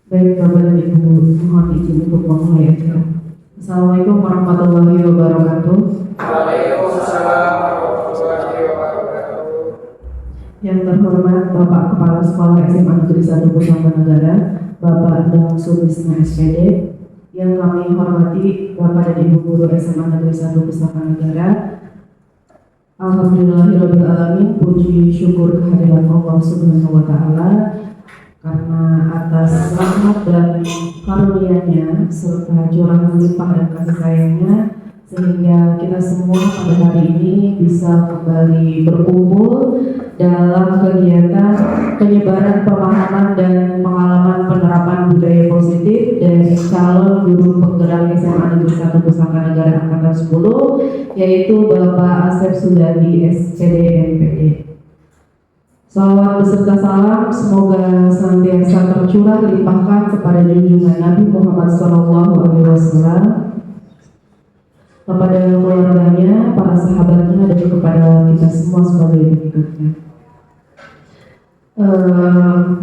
Baik, Bapak dan Ibu, mohon izin untuk memulai acara. Assalamualaikum warahmatullahi wabarakatuh. Waalaikumsalam warahmatullahi wabarakatuh. Yang terhormat Bapak Kepala Sekolah SMA Negeri 1 Pusaka Negara, Bapak Dang Sulisna SPD. Yang kami hormati Bapak dan Ibu Guru SMA Negeri 1 Pusaka Negara. Alhamdulillahirabbil alamin, puji syukur kehadiran Allah Subhanahu wa taala karena atas rahmat dan karunia-Nya serta curahan limpah dan kasih sayangnya, sehingga kita semua pada hari ini bisa kembali berkumpul dalam kegiatan penyebaran pemahaman dan pengalaman penerapan budaya positif dari calon guru penggerak SMA Negeri 1 Pusaka Negara Angkatan 10, yaitu Bapak Asep Sudadi SPD MPD. Salawat beserta salam semoga senantiasa tercurah dilimpahkan kepada junjungan Nabi Muhammad SAW, kepada keluarganya, para sahabatnya, dan kepada kita semua sebagai pengikutnya.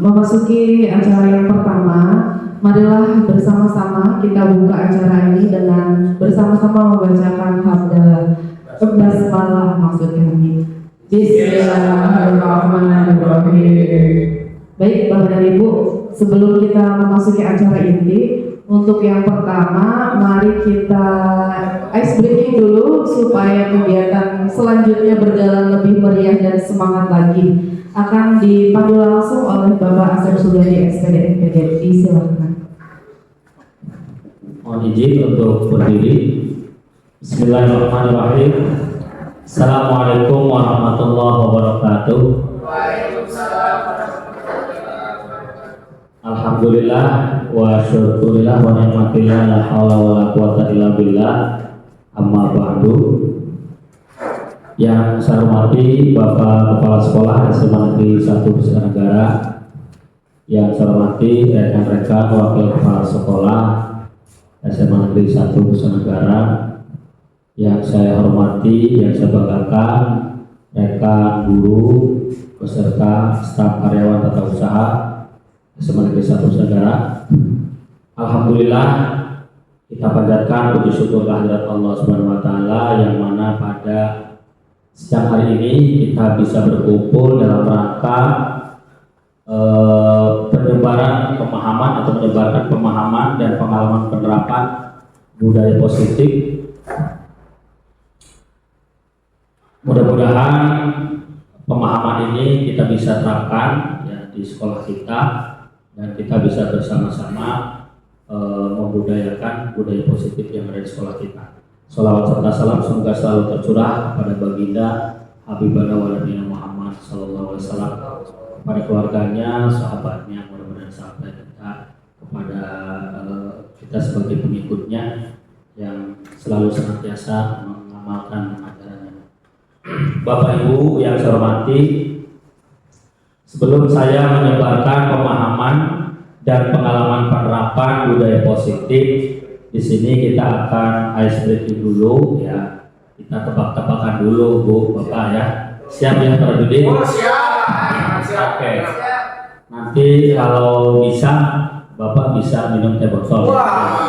Memasuki acara yang pertama, marilah bersama-sama kita buka acara ini dengan bersama-sama membacakan hamdalah basmalah maksud kami. Bismillahirrahmanirrahim. Baik Bapak dan Ibu, sebelum kita memasuki acara inti, untuk yang pertama mari kita ice breaking dulu supaya kegiatan selanjutnya berjalan lebih meriah dan semangat lagi. Akan dipandu langsung oleh Bapak Asep Sudadi SPD MPD. Silakan. Mohon izin untuk berdiri. Bismillahirrahmanirrahim. Assalamualaikum warahmatullahi wabarakatuh. Waalaikumsalam warahmatullahi wabarakatuh. Alhamdulillah wa syukurillah wa ni'matillah la haula wa la quwata illa billah. Amma ba'du. Yang saya hormati Bapak Kepala Sekolah SMA Negeri 1 Pusaka Negara, yang saya hormati rekan-rekan wakil kepala sekolah SMA Negeri 1 Pusaka Negara, yang saya hormati, yang saya banggakan rekan guru beserta staf karyawan tata usaha SMA Negeri 1 Pusaka Negara. Alhamdulillah kita panjatkan puji syukur kehadirat Allah Subhanahu wa taala yang mana pada siang hari ini kita bisa berkumpul dalam rangka penyebaran pemahaman atau menyebarkan pemahaman dan pengalaman penerapan budaya positif. Mudah-mudahan pemahaman ini kita bisa terapkan ya, di sekolah kita, dan kita bisa bersama-sama membudayakan budaya positif yang ada di sekolah kita. Sholawat serta salam semoga selalu tercurah kepada baginda Habibana wa Nabiyina Muhammad sallallahu alaihi wasallam, kepada keluarganya, sahabatnya, mudah-mudahan sampai kita kepada kita sebagai pengikutnya yang selalu senantiasa mengamalkan ajarannya. Bapak Ibu yang saya hormati, sebelum saya menyebarkan pemahaman dan pengalaman penerapan budaya positif, di sini kita akan ice breaking dulu ya. Kita tebak-tebakan dulu Bu, Bapak ya. Siap ya Pak Judin? Oh, siap. Oke. Nanti kalau bisa Bapak bisa minum teh botol. Wah,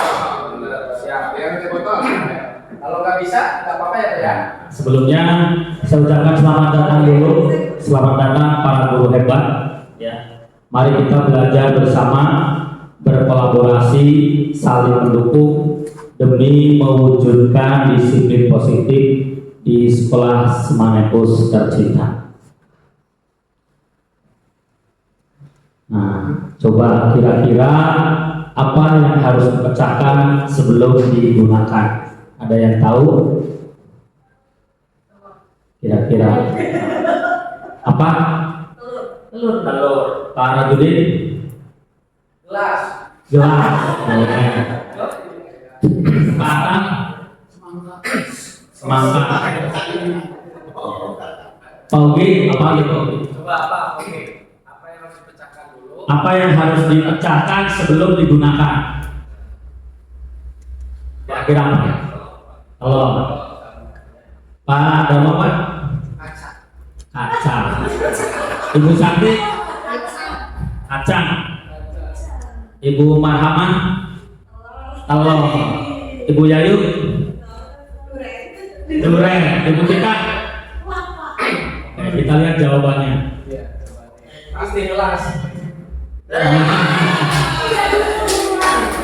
siap. Yang teh botol. Kalau nggak bisa, nggak apa-apa ya Pak ya. Sebelumnya saya ucapkan selamat datang dulu, selamat datang para guru hebat ya. Mari kita belajar bersama, berkolaborasi, saling mendukung demi mewujudkan disiplin positif di sekolah Semanepus tercinta. Nah, coba kira-kira apa yang harus dipecahkan sebelum digunakan? Ada yang tahu? Kira-kira apa? Telur. Pak Rajudin? Gelas. Sekarang semangka. Oke, apa gitu? Coba apa? Oke. Apa yang harus dipecahkan dulu? Apa yang harus dipecahkan sebelum digunakan? Kira-kira apa? Telur. Pak Dharma Pak? Kaca. Ibu Santi? Kacang. Ibu Marhamah, telur. Ibu Yayu, duren. Ibu kita, kita lihat jawabannya. Pasti kelas.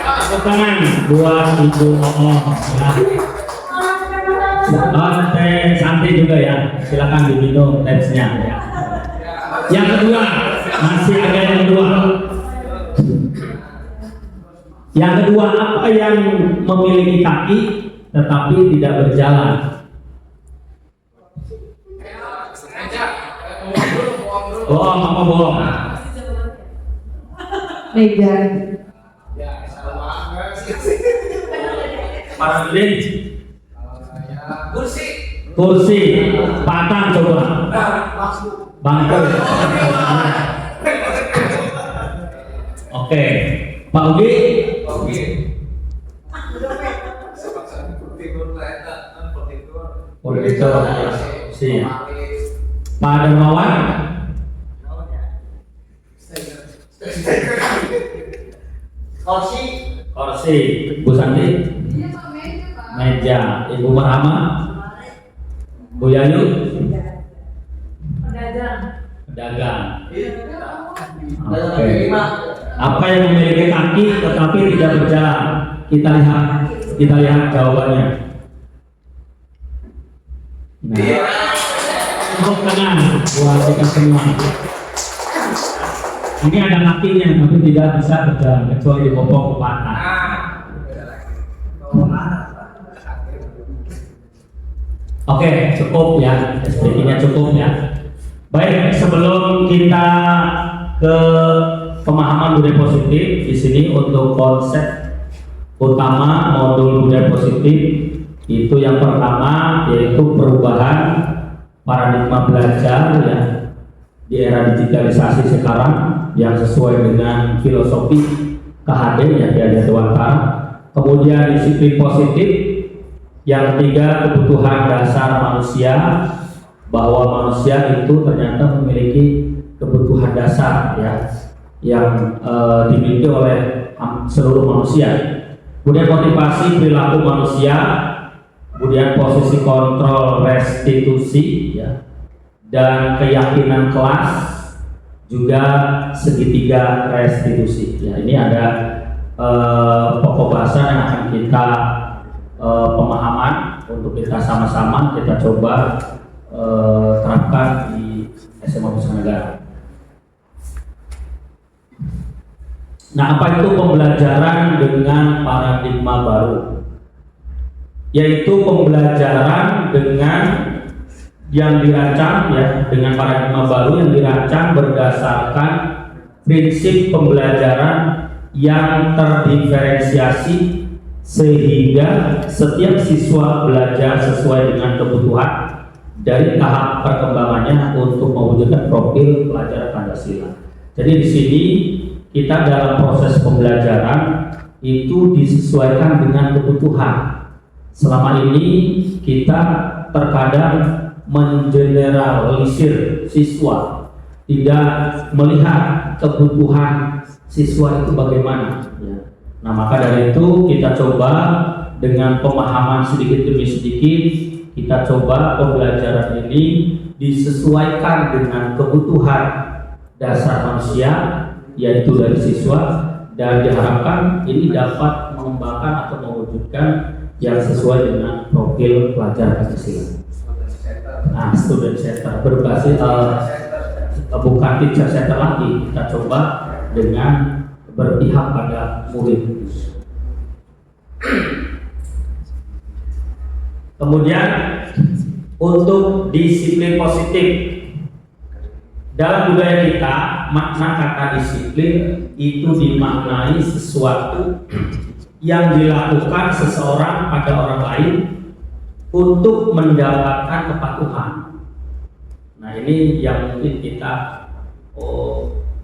Tepuk tangan buat Ibu Oh ya. Teh santai juga ya, silakan diminum tesnya ya. Yang kedua, masih ada yang kedua. Yang kedua, apa yang memiliki kaki tetapi tidak berjalan? Bohong apa bohong? Meja. Ya, sama. Paralin. Kursi. Kursi. Patang coba. Bangku. Oke. Pak Ugi. Oke. Monitor. Si. Pak Dermawan. Kursi. Bu Santi. Meja. Ibu Marhamah. Bu Yayu. Pedagang. Oke. Apa yang memiliki kaki tetapi tidak berjalan? Kita lihat jawabannya. Nah, tepuk tangan buat kita semua. Ini ada kakinya tapi tidak bisa berjalan kecuali dipopong ke patah. Oke, cukup ya. SPT-nya cukup ya. Baik, sebelum kita ke pemahaman budaya positif, di sini untuk konsep utama modul budaya positif itu yang pertama yaitu perubahan paradigma belajar ya di era digitalisasi sekarang yang sesuai dengan filosofi KHD ya di Dewata. Kemudian disiplin positif, yang ketiga kebutuhan dasar manusia, bahwa manusia itu ternyata memiliki kebutuhan dasar ya yang dimiliki oleh seluruh manusia. Kemudian motivasi perilaku manusia, kemudian posisi kontrol restitusi ya, dan keyakinan kelas, juga segitiga restitusi ya. Ini ada pokok bahasan yang akan kita pemahaman untuk kita sama-sama kita coba terapkan di SMA Pusaka Negara. Nah, apa itu pembelajaran dengan paradigma baru? Yaitu pembelajaran dengan yang dirancang ya, dengan paradigma baru yang dirancang berdasarkan prinsip pembelajaran yang terdiferensiasi sehingga setiap siswa belajar sesuai dengan kebutuhan dari tahap perkembangannya untuk mewujudkan profil pelajar Pancasila. Jadi di sini kita dalam proses pembelajaran itu disesuaikan dengan kebutuhan. Selama ini kita terkadang mengeneralisir siswa, tidak melihat kebutuhan siswa itu bagaimana. Ya. Nah, maka dari itu kita coba dengan pemahaman sedikit demi sedikit, kita coba pembelajaran ini disesuaikan dengan kebutuhan dasar manusia, yaitu dari siswa, dan diharapkan ini dapat mengembangkan atau mewujudkan yang sesuai dengan profil pelajar Pancasila. Nah, student center berbasis bukan teacher center lagi, kita coba dengan berpihak pada murid. Kemudian untuk disiplin positif, dalam budaya kita makna kata disiplin itu dimaknai sesuatu yang dilakukan seseorang pada orang lain untuk mendapatkan kepatuhan. Nah, ini yang mungkin kita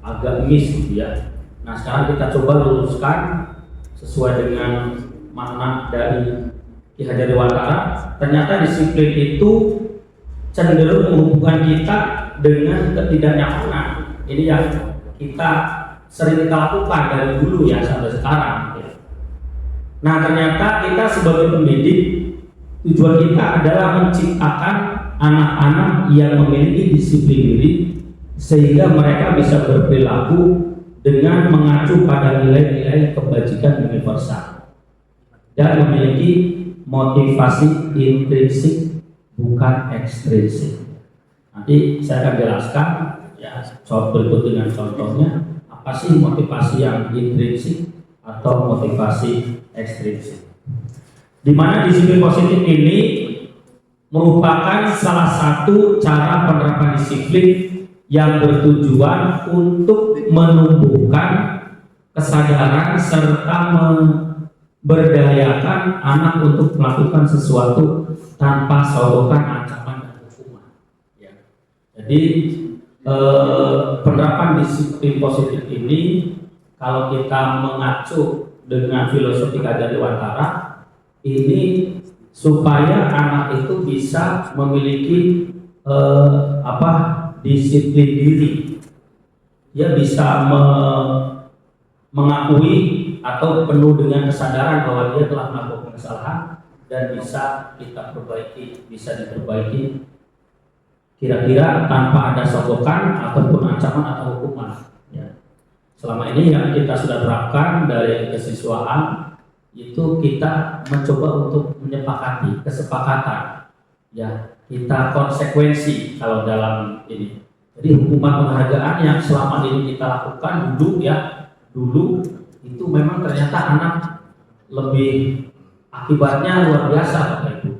agak miss gitu ya. Nah, sekarang kita coba luruskan sesuai dengan makna dari Ki Hajar Dewantara. Ternyata disiplin itu cenderung menghubungkan kita dengan ketidaknyamanan. Ini yang kita sering kita lakukan dari dulu ya sampai sekarang. Ya. Nah ternyata kita sebagai pendidik, tujuan kita adalah menciptakan anak-anak yang memiliki disiplin diri sehingga mereka bisa berperilaku dengan mengacu pada nilai-nilai kebajikan universal dan memiliki motivasi intrinsik bukan ekstrinsik. Nanti saya akan jelaskan ya berikut dengan contohnya apa sih motivasi yang intrinsik atau motivasi ekstrinsik. Di mana disiplin positif ini merupakan salah satu cara penerapan disiplin yang bertujuan untuk menumbuhkan kesadaran serta memberdayakan anak untuk melakukan sesuatu tanpa sorotan ancaman dan hukuman. Ya. Jadi penerapan disiplin positif ini kalau kita mengacu dengan filosofi Kajar Dewantara ini supaya anak itu bisa memiliki disiplin diri, dia bisa mengakui atau penuh dengan kesadaran bahwa dia telah melakukan kesalahan dan bisa kita perbaiki, bisa diperbaiki kira-kira tanpa ada sogokan ataupun ancaman atau hukuman. Ya. Selama ini yang kita sudah terapkan dari kesiswaan itu kita mencoba untuk menyepakati kesepakatan, ya kita konsekuensi kalau dalam ini. Jadi hukuman penghargaan yang selama ini kita lakukan dulu itu memang ternyata anak lebih akibatnya luar biasa Bapak Ibu.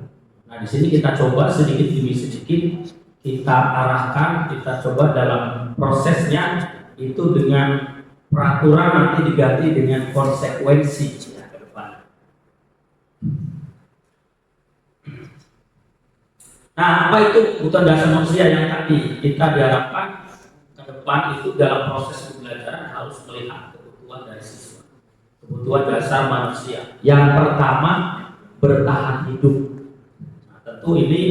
Nah di sini kita coba sedikit demi sedikit kita arahkan, kita coba dalam prosesnya itu dengan peraturan nanti diganti dengan konsekuensi ya, ke depan. Nah, apa itu kebutuhan dasar manusia yang tadi kita diharapkan ke depan itu dalam proses pembelajaran harus melihat kebutuhan dari siswa, kebutuhan dasar manusia. Yang pertama bertahan hidup. Nah, tentu ini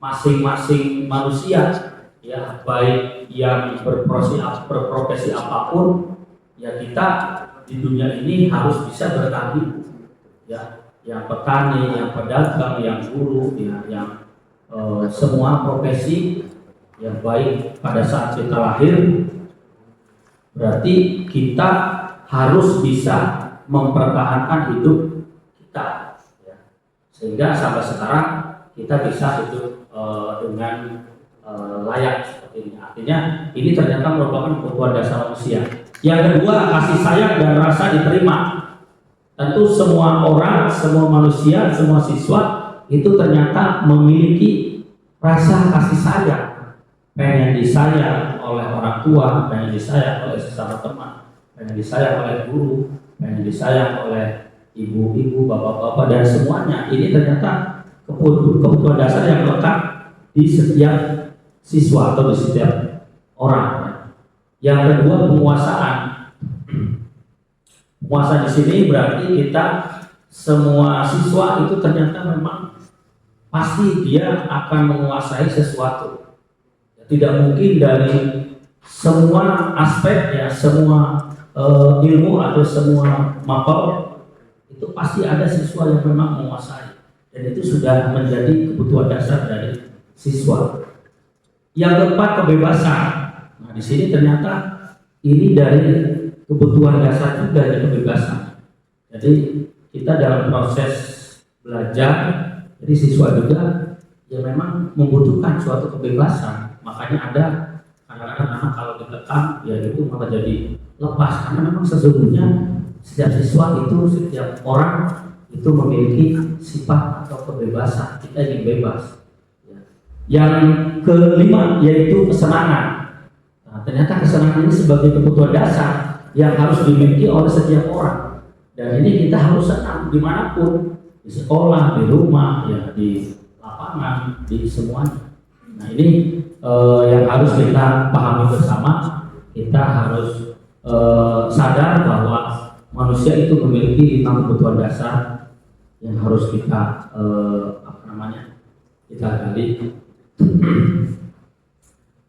masing-masing manusia, ya baik yang berprofesi apapun, ya kita di dunia ini harus bisa bertahan hidup. Ya, yang petani, yang pedagang, yang guru, ya, yang semua profesi yang baik pada saat kita lahir berarti kita harus bisa mempertahankan hidup kita ya. Sehingga sampai sekarang kita bisa hidup dengan layak seperti ini. Artinya ini ternyata merupakan kebutuhan dasar manusia. Yang kedua, kasih sayang dan rasa diterima. Tentu semua orang, semua manusia, semua siswa itu ternyata memiliki rasa kasih sayang, pengen disayang oleh orang tua, pengen disayang oleh sesama teman, pengen disayang oleh guru, pengen disayang oleh ibu-ibu, bapak-bapak dan semuanya. Ini ternyata kebutuhan dasar yang lekat di setiap siswa atau di setiap orang. Yang kedua, penguasaan. Penguasaan di sini berarti kita semua siswa itu ternyata memang pasti dia akan menguasai sesuatu. Tidak mungkin dari semua aspek ya, semua ilmu atau semua mapel itu pasti ada siswa yang memang menguasai. Dan itu sudah menjadi kebutuhan dasar dari siswa. Yang keempat, kebebasan. Nah, di sini ternyata ini dari kebutuhan dasar juga dari kebebasan. Jadi kita dalam proses belajar, jadi siswa juga ya memang membutuhkan suatu kebebasan. Makanya ada kadang-kadang anak kalau ditekan ya itu malah jadi lepas, karena memang sesungguhnya setiap siswa itu, setiap orang itu memiliki sifat atau kebebasan. Kita ingin bebas. Yang kelima yaitu kesenangan. Nah, ternyata kesenangan ini sebagai kebutuhan dasar yang harus dimiliki oleh setiap orang. Dan ini kita harus senang dimanapun, di sekolah, di rumah, ya di lapangan, di semuanya. Nah ini yang harus kita pahami bersama. Kita harus sadar bahwa manusia itu memiliki 5 kebutuhan dasar yang harus kita kita gali.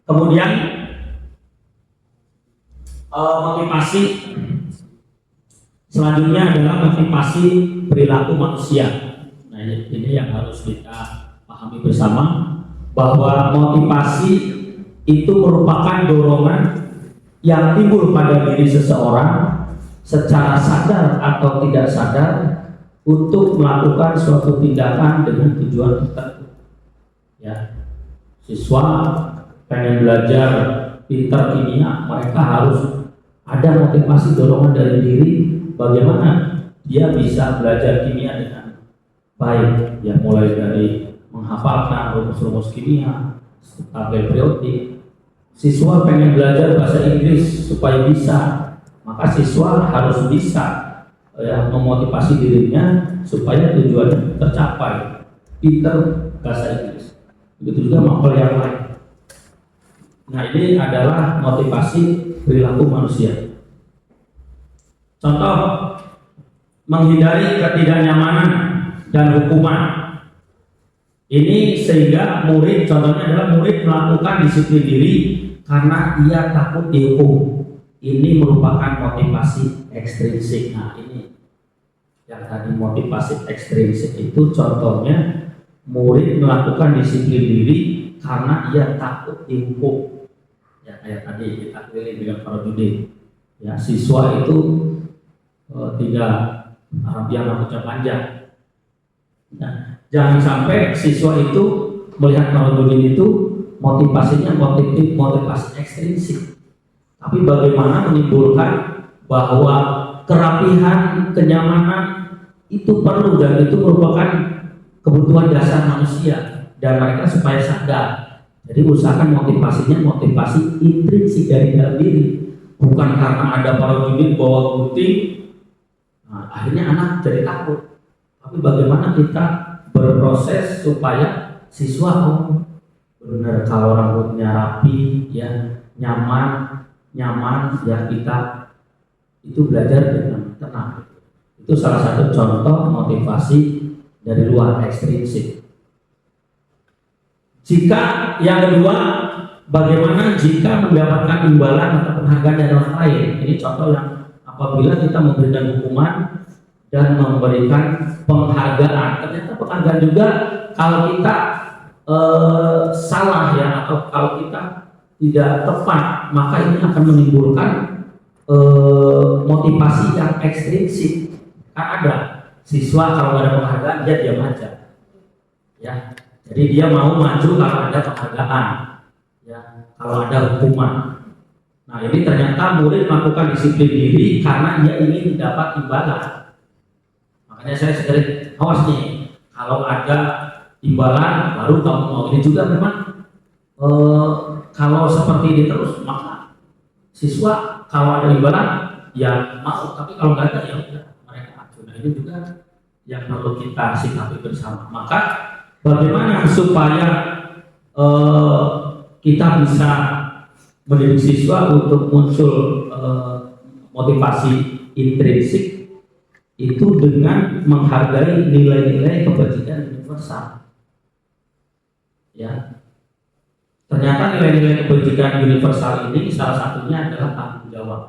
Kemudian motivasi selanjutnya adalah motivasi perilaku manusia. Nah, ini yang harus kita pahami bersama, bahwa motivasi itu merupakan dorongan yang timbul pada diri seseorang secara sadar atau tidak sadar untuk melakukan suatu tindakan dengan tujuan tertentu. Ya, siswa pengen belajar pintar kimia, mereka harus ada motivasi dorongan dari diri bagaimana dia bisa belajar kimia dengan baik. Ya, mulai dari menghafalkan rumus-rumus kimia, tabel periodik. Siswa pengen belajar bahasa Inggris supaya bisa, maka siswa harus bisa memotivasi dirinya supaya tujuannya tercapai, pintar bahasa Inggris. Begitu juga mapel yang lain. Nah, ini adalah motivasi perilaku manusia. Contoh, menghindari ketidaknyamanan dan hukuman. Ini sehingga murid, contohnya adalah murid melakukan disiplin diri karena ia takut dihukum. Ini merupakan motivasi ekstrinsik. Nah, ini yang tadi motivasi ekstrinsik itu contohnya murid melakukan disiplin diri karena ia takut dihukum. Ya, kayak tadi kita keliling dengan Farududin. Ya, siswa itu tidak yang rambutnya panjang. Nah, jangan sampai siswa itu melihat Farududin itu motivasinya motivasi ekstrinsik. Tapi bagaimana menimbulkan bahwa kerapihan, kenyamanan itu perlu dan itu merupakan kebutuhan dasar manusia dan mereka supaya sadar. Jadi usahakan motivasinya motivasi intrinsik dari dalam diri, bukan karena ada Farududin bawa gunting. Nah, akhirnya anak jadi takut. Tapi bagaimana kita berproses supaya siswa benar kalau rambutnya rapi, ya nyaman ya kita itu belajar dengan tenang. Itu salah satu contoh motivasi dari luar ekstrinsik. Jika yang kedua, bagaimana jika mendapatkan imbalan atau penghargaan dari orang lain? Ini contoh yang apabila kita memberikan hukuman dan memberikan penghargaan. Ternyata penghargaan juga kalau kita salah ya, atau kalau kita tidak tepat, maka ini akan menimbulkan motivasi yang ekstrinsik. Kan ada siswa kalau ada penghargaan dia diam aja, ya. Jadi dia mau maju kalau ada penghargaan, ya. Kalau ada hukuman. Nah, ini ternyata murid melakukan disiplin diri karena ia ingin mendapat imbalan. Makanya saya sering awas nih, kalau ada imbalan baru kamu mau. Ini juga memang kalau seperti ini terus, maka siswa kalau ada imbalan ya mau, tapi kalau nggak ada ya udah mereka acuh. Nah, ini juga yang perlu kita sikapi bersama. Maka bagaimana supaya kita bisa mendidik siswa untuk muncul motivasi intrinsik itu dengan menghargai nilai-nilai kebajikan universal. Ya, ternyata nilai-nilai kebajikan universal ini salah satunya adalah tanggung jawab.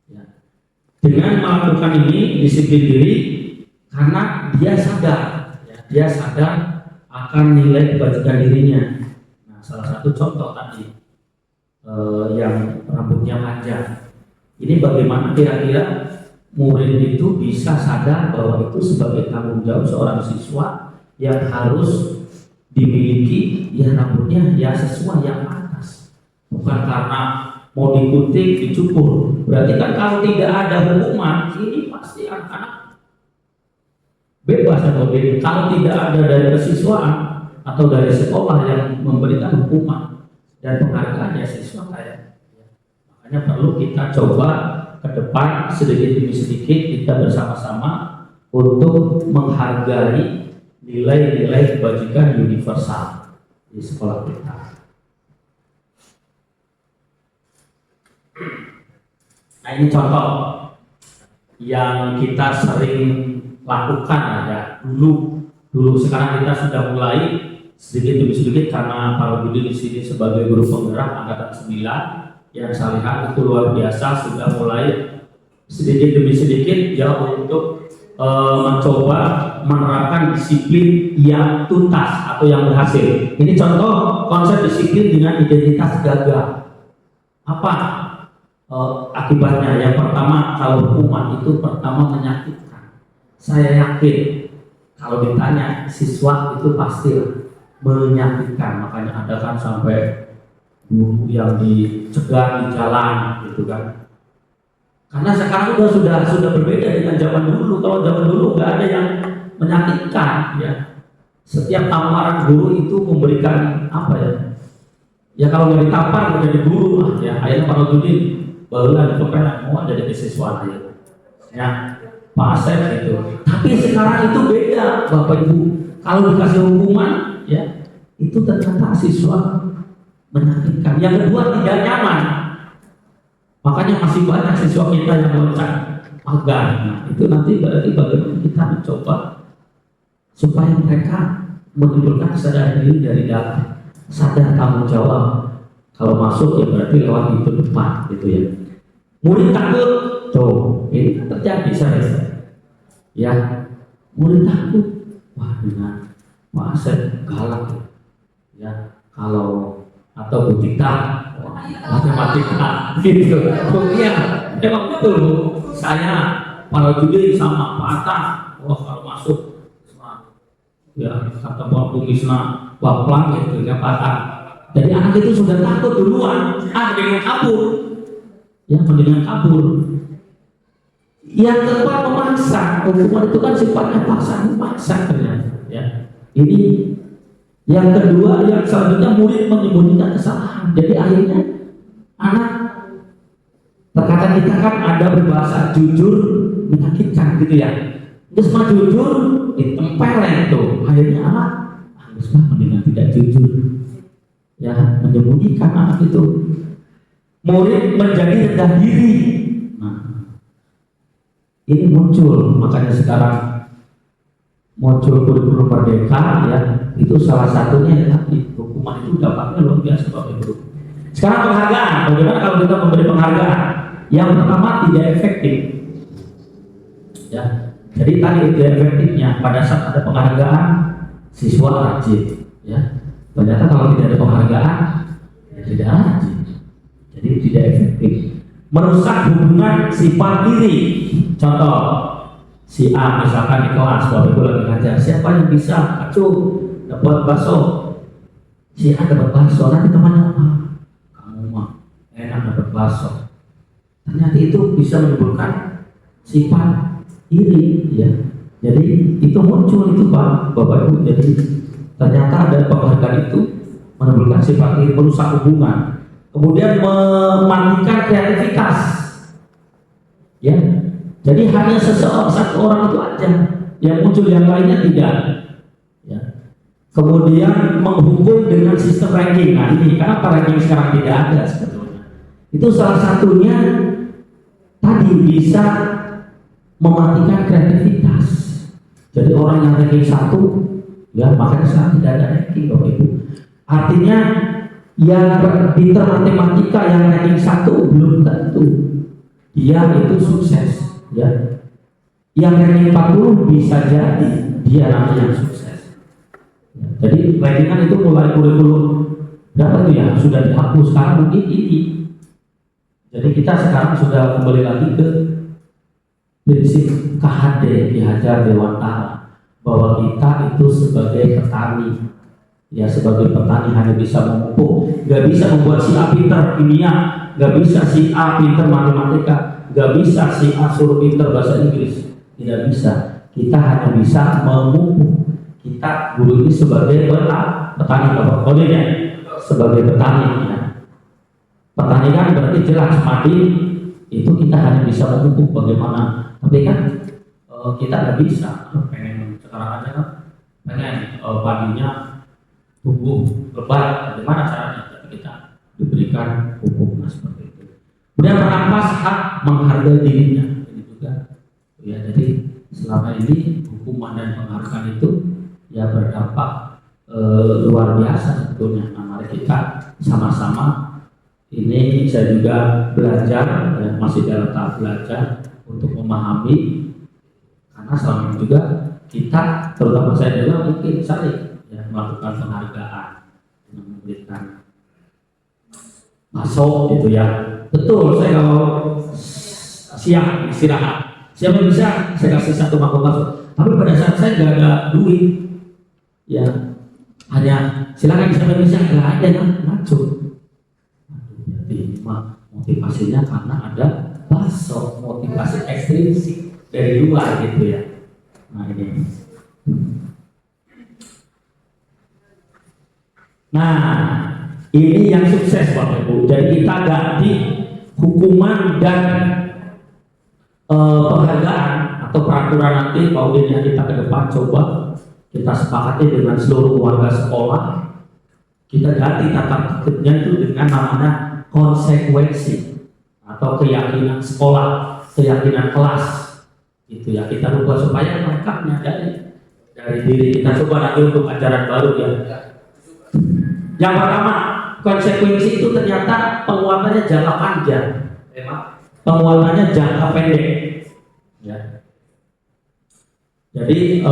Ya. Dengan melakukan ini disiplin diri karena dia sadar, ya, dia sadar akan nilai kebajikan dirinya. Nah, salah satu contoh tadi yang rambutnya panjang. Ini bagaimana kira-kira murid itu bisa sadar bahwa itu sebagai tanggung jawab seorang siswa yang harus dimiliki, ya rambutnya ya sesuai yang pantas, bukan karena mau digunting dicukur. Berarti kan kalau tidak ada hukuman ini pasti anak-anak bebas atau bebas. Kalau tidak ada dari kesiswaan atau dari sekolah yang memberikan hukuman dan penghargaan, ya siswa kayak. Makanya perlu kita coba ke depan sedikit demi sedikit kita bersama-sama untuk menghargai nilai-nilai kebajikan universal di sekolah kita. Nah, ini contoh yang kita sering lakukan ya dulu. Sekarang kita sudah mulai sedikit demi sedikit karena Pak Budi di sini sebagai guru penggerak angkatan 9 yang saya lihat itu luar biasa, sudah mulai sedikit demi sedikit ya untuk mencoba menerapkan disiplin yang tuntas atau yang berhasil. Ini contoh konsep disiplin dengan identitas gagah. Apa akibatnya? Yang pertama, kalau hukuman itu pertama menyakitkan. Saya yakin kalau ditanya siswa itu pasti menyakitkan. Makanya ada kan sampai guru yang dicegah di jalan gitu kan. Karena sekarang sudah berbeda dengan zaman dulu. Kalau zaman dulu nggak ada yang menyakitkan ya. Setiap tamparan guru itu memberikan apa ya? Ya kalau nggak ditampar nggak jadi guru ya. Akhirnya Pak Rojudin barulah dikepenak mau jadi siswa ya. Pak Asep itu. Tapi sekarang itu beda Bapak Ibu. Kalau dikasih hukuman ya itu ternyata siswa menyakitkan. Yang kedua tidak nyaman. Makanya masih banyak siswa kita yang loncat pagar. Nah, itu nanti berarti bagaimana kita mencoba supaya mereka menimbulkan kesadaran diri dari dalam, sadar tanggung jawab. Kalau masuk ya berarti lewat pintu depan gitu ya. Murid takut, tuh ini terjadi saya. Ya, murid takut. Wah dengan Pak Asep galak ya. Kalau atau Bu Tita matematika gitu. Iya, memang betul. Saya para judi sama Pak Atta, wah kalau masuk ya kata Pak Bumisna, Pak Plang gitu ya Pak Atta. Jadi anak itu sudah takut duluan, dengan kabur. Ya mendingan kabur. Yang keempat memaksa. Hukuman itu kan sifatnya memaksa ternyata. Ya. Ini yang kedua, yang selanjutnya murid menyembunyikan kesalahan. Jadi akhirnya anak, terkadang kita kan ada berbahasa jujur menyakitkan gitu ya. Terus mah jujur ditempelin tuh. Akhirnya anak harus mendingan tidak jujur. Ya menyembunyikan anak itu. Murid menjadi rendah diri. Nah, ini muncul, makanya sekarang muncul kurikulum merdeka ya, itu salah satunya ya, hukuman itu dampaknya luar biasa Bapak Ibu. Sekarang penghargaan, bagaimana kalau kita memberi penghargaan? Yang pertama tidak efektif ya, jadi tadi tidak efektifnya pada saat ada penghargaan siswa rajin ya, ternyata kalau tidak ada penghargaan ya tidak rajin, jadi tidak efektif. Merusak hubungan sifat diri. Contoh, si A misalkan di kelas, Bapak Ibu lagi ngajar, siapa yang bisa acuh dapat bakso? Si A dapat bakso, nanti temannya kamu mah enak dapat bakso. Ternyata itu bisa menimbulkan sifat iri ya. Jadi itu muncul itu Bapak Ibu. Jadi ternyata ada penghargaan itu menimbulkan sifat iri, merusak hubungan. Kemudian mematikan kreativitas ya. Jadi hanya satu orang itu aja yang muncul, yang lainnya tidak ya. Kemudian menghukum dengan sistem ranking. Nah ini kenapa ranking sekarang tidak ada sebetulnya? Itu salah satunya tadi bisa mematikan kreativitas. Jadi orang yang ranking 1 ya, makanya sekarang tidak ada ranking Bapak Ibu. Artinya yang pintar matematika yang ranking 1 belum tentu dia itu sukses ya. Yang ranking 40 bisa jadi dia namanya yang sukses ya. Jadi rankingan itu mulai kurikulum berapa itu ya, sudah dihapus sekarang mungkin ini. Jadi kita sekarang sudah kembali lagi ke prinsip KHD dihajar Dewantara, bahwa kita itu sebagai petani ya, sebagai petani hanya bisa memupuk, nggak bisa membuat si A pintar kimia, nggak bisa si A pintar matematika, nggak bisa si A suruh pintar bahasa Inggris, tidak bisa. Kita hanya bisa memupuk. Kita dulu ini sebagai petani, Bapak kodenya sebagai petani ya. Petani kan berarti jelas mati itu kita hanya bisa memupuk bagaimana, tapi kan kita nggak bisa. Pengen sekarang aja kan pengen padinya tumbuh lebat, bagaimana caranya? Tapi kita diberikan hukum seperti itu. Kemudian merampas hak menghargai dirinya, ini juga. Ya, jadi selama ini hukuman dan penghargaan itu ya berdampak luar biasa sebetulnya. Nah, mari kita sama-sama Ini saya juga belajar, ya, masih dalam tahap belajar untuk memahami, karena selama ini juga kita, terutama saya juga mungkin sering ya, melakukan penghargaan dengan memberikan masuk gitu ya. Betul, saya kalau siang istirahat, siapa bisa saya kasih satu mangkok masuk. Tapi pada saat saya nggak ada duit, ya hanya silakan siapa bisa, nggak ada yang ngacur. Jadi motivasinya karena ada bakso, motivasi ekstrinsik dari luar gitu ya. Nah ini. Nah ini yang sukses Bapak Ibu. Jadi kita ganti hukuman dan penghargaan atau peraturan nanti auditnya kita ke depan, coba kita sepakati dengan seluruh warga sekolah. Kita ganti tata tertibnya itu dengan namanya konsekuensi atau keyakinan sekolah, keyakinan kelas, gitu ya. Kita lupa supaya mereka menyadari dari diri kita. Coba nanti untuk ajaran baru ya. Yang pertama, konsekuensi itu ternyata penguatannya jangka panjang, penguatannya jangka pendek. Ya. Jadi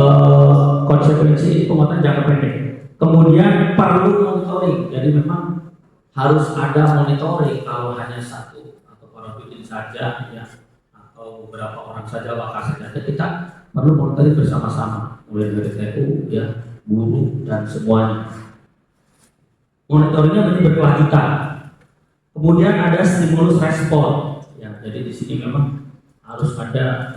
konsekuensi penguatan jangka pendek. Kemudian perlu monitoring. Jadi memang harus ada monitoring. Kalau hanya satu atau para bikin saja ya, atau beberapa orang saja bakal saja, kita perlu monitoring bersama-sama, mulai dari TU ya, guru dan semuanya. Monitoringnya menjadi berkelanjutan. Kemudian ada stimulus respon. Ya, jadi di sini memang harus ada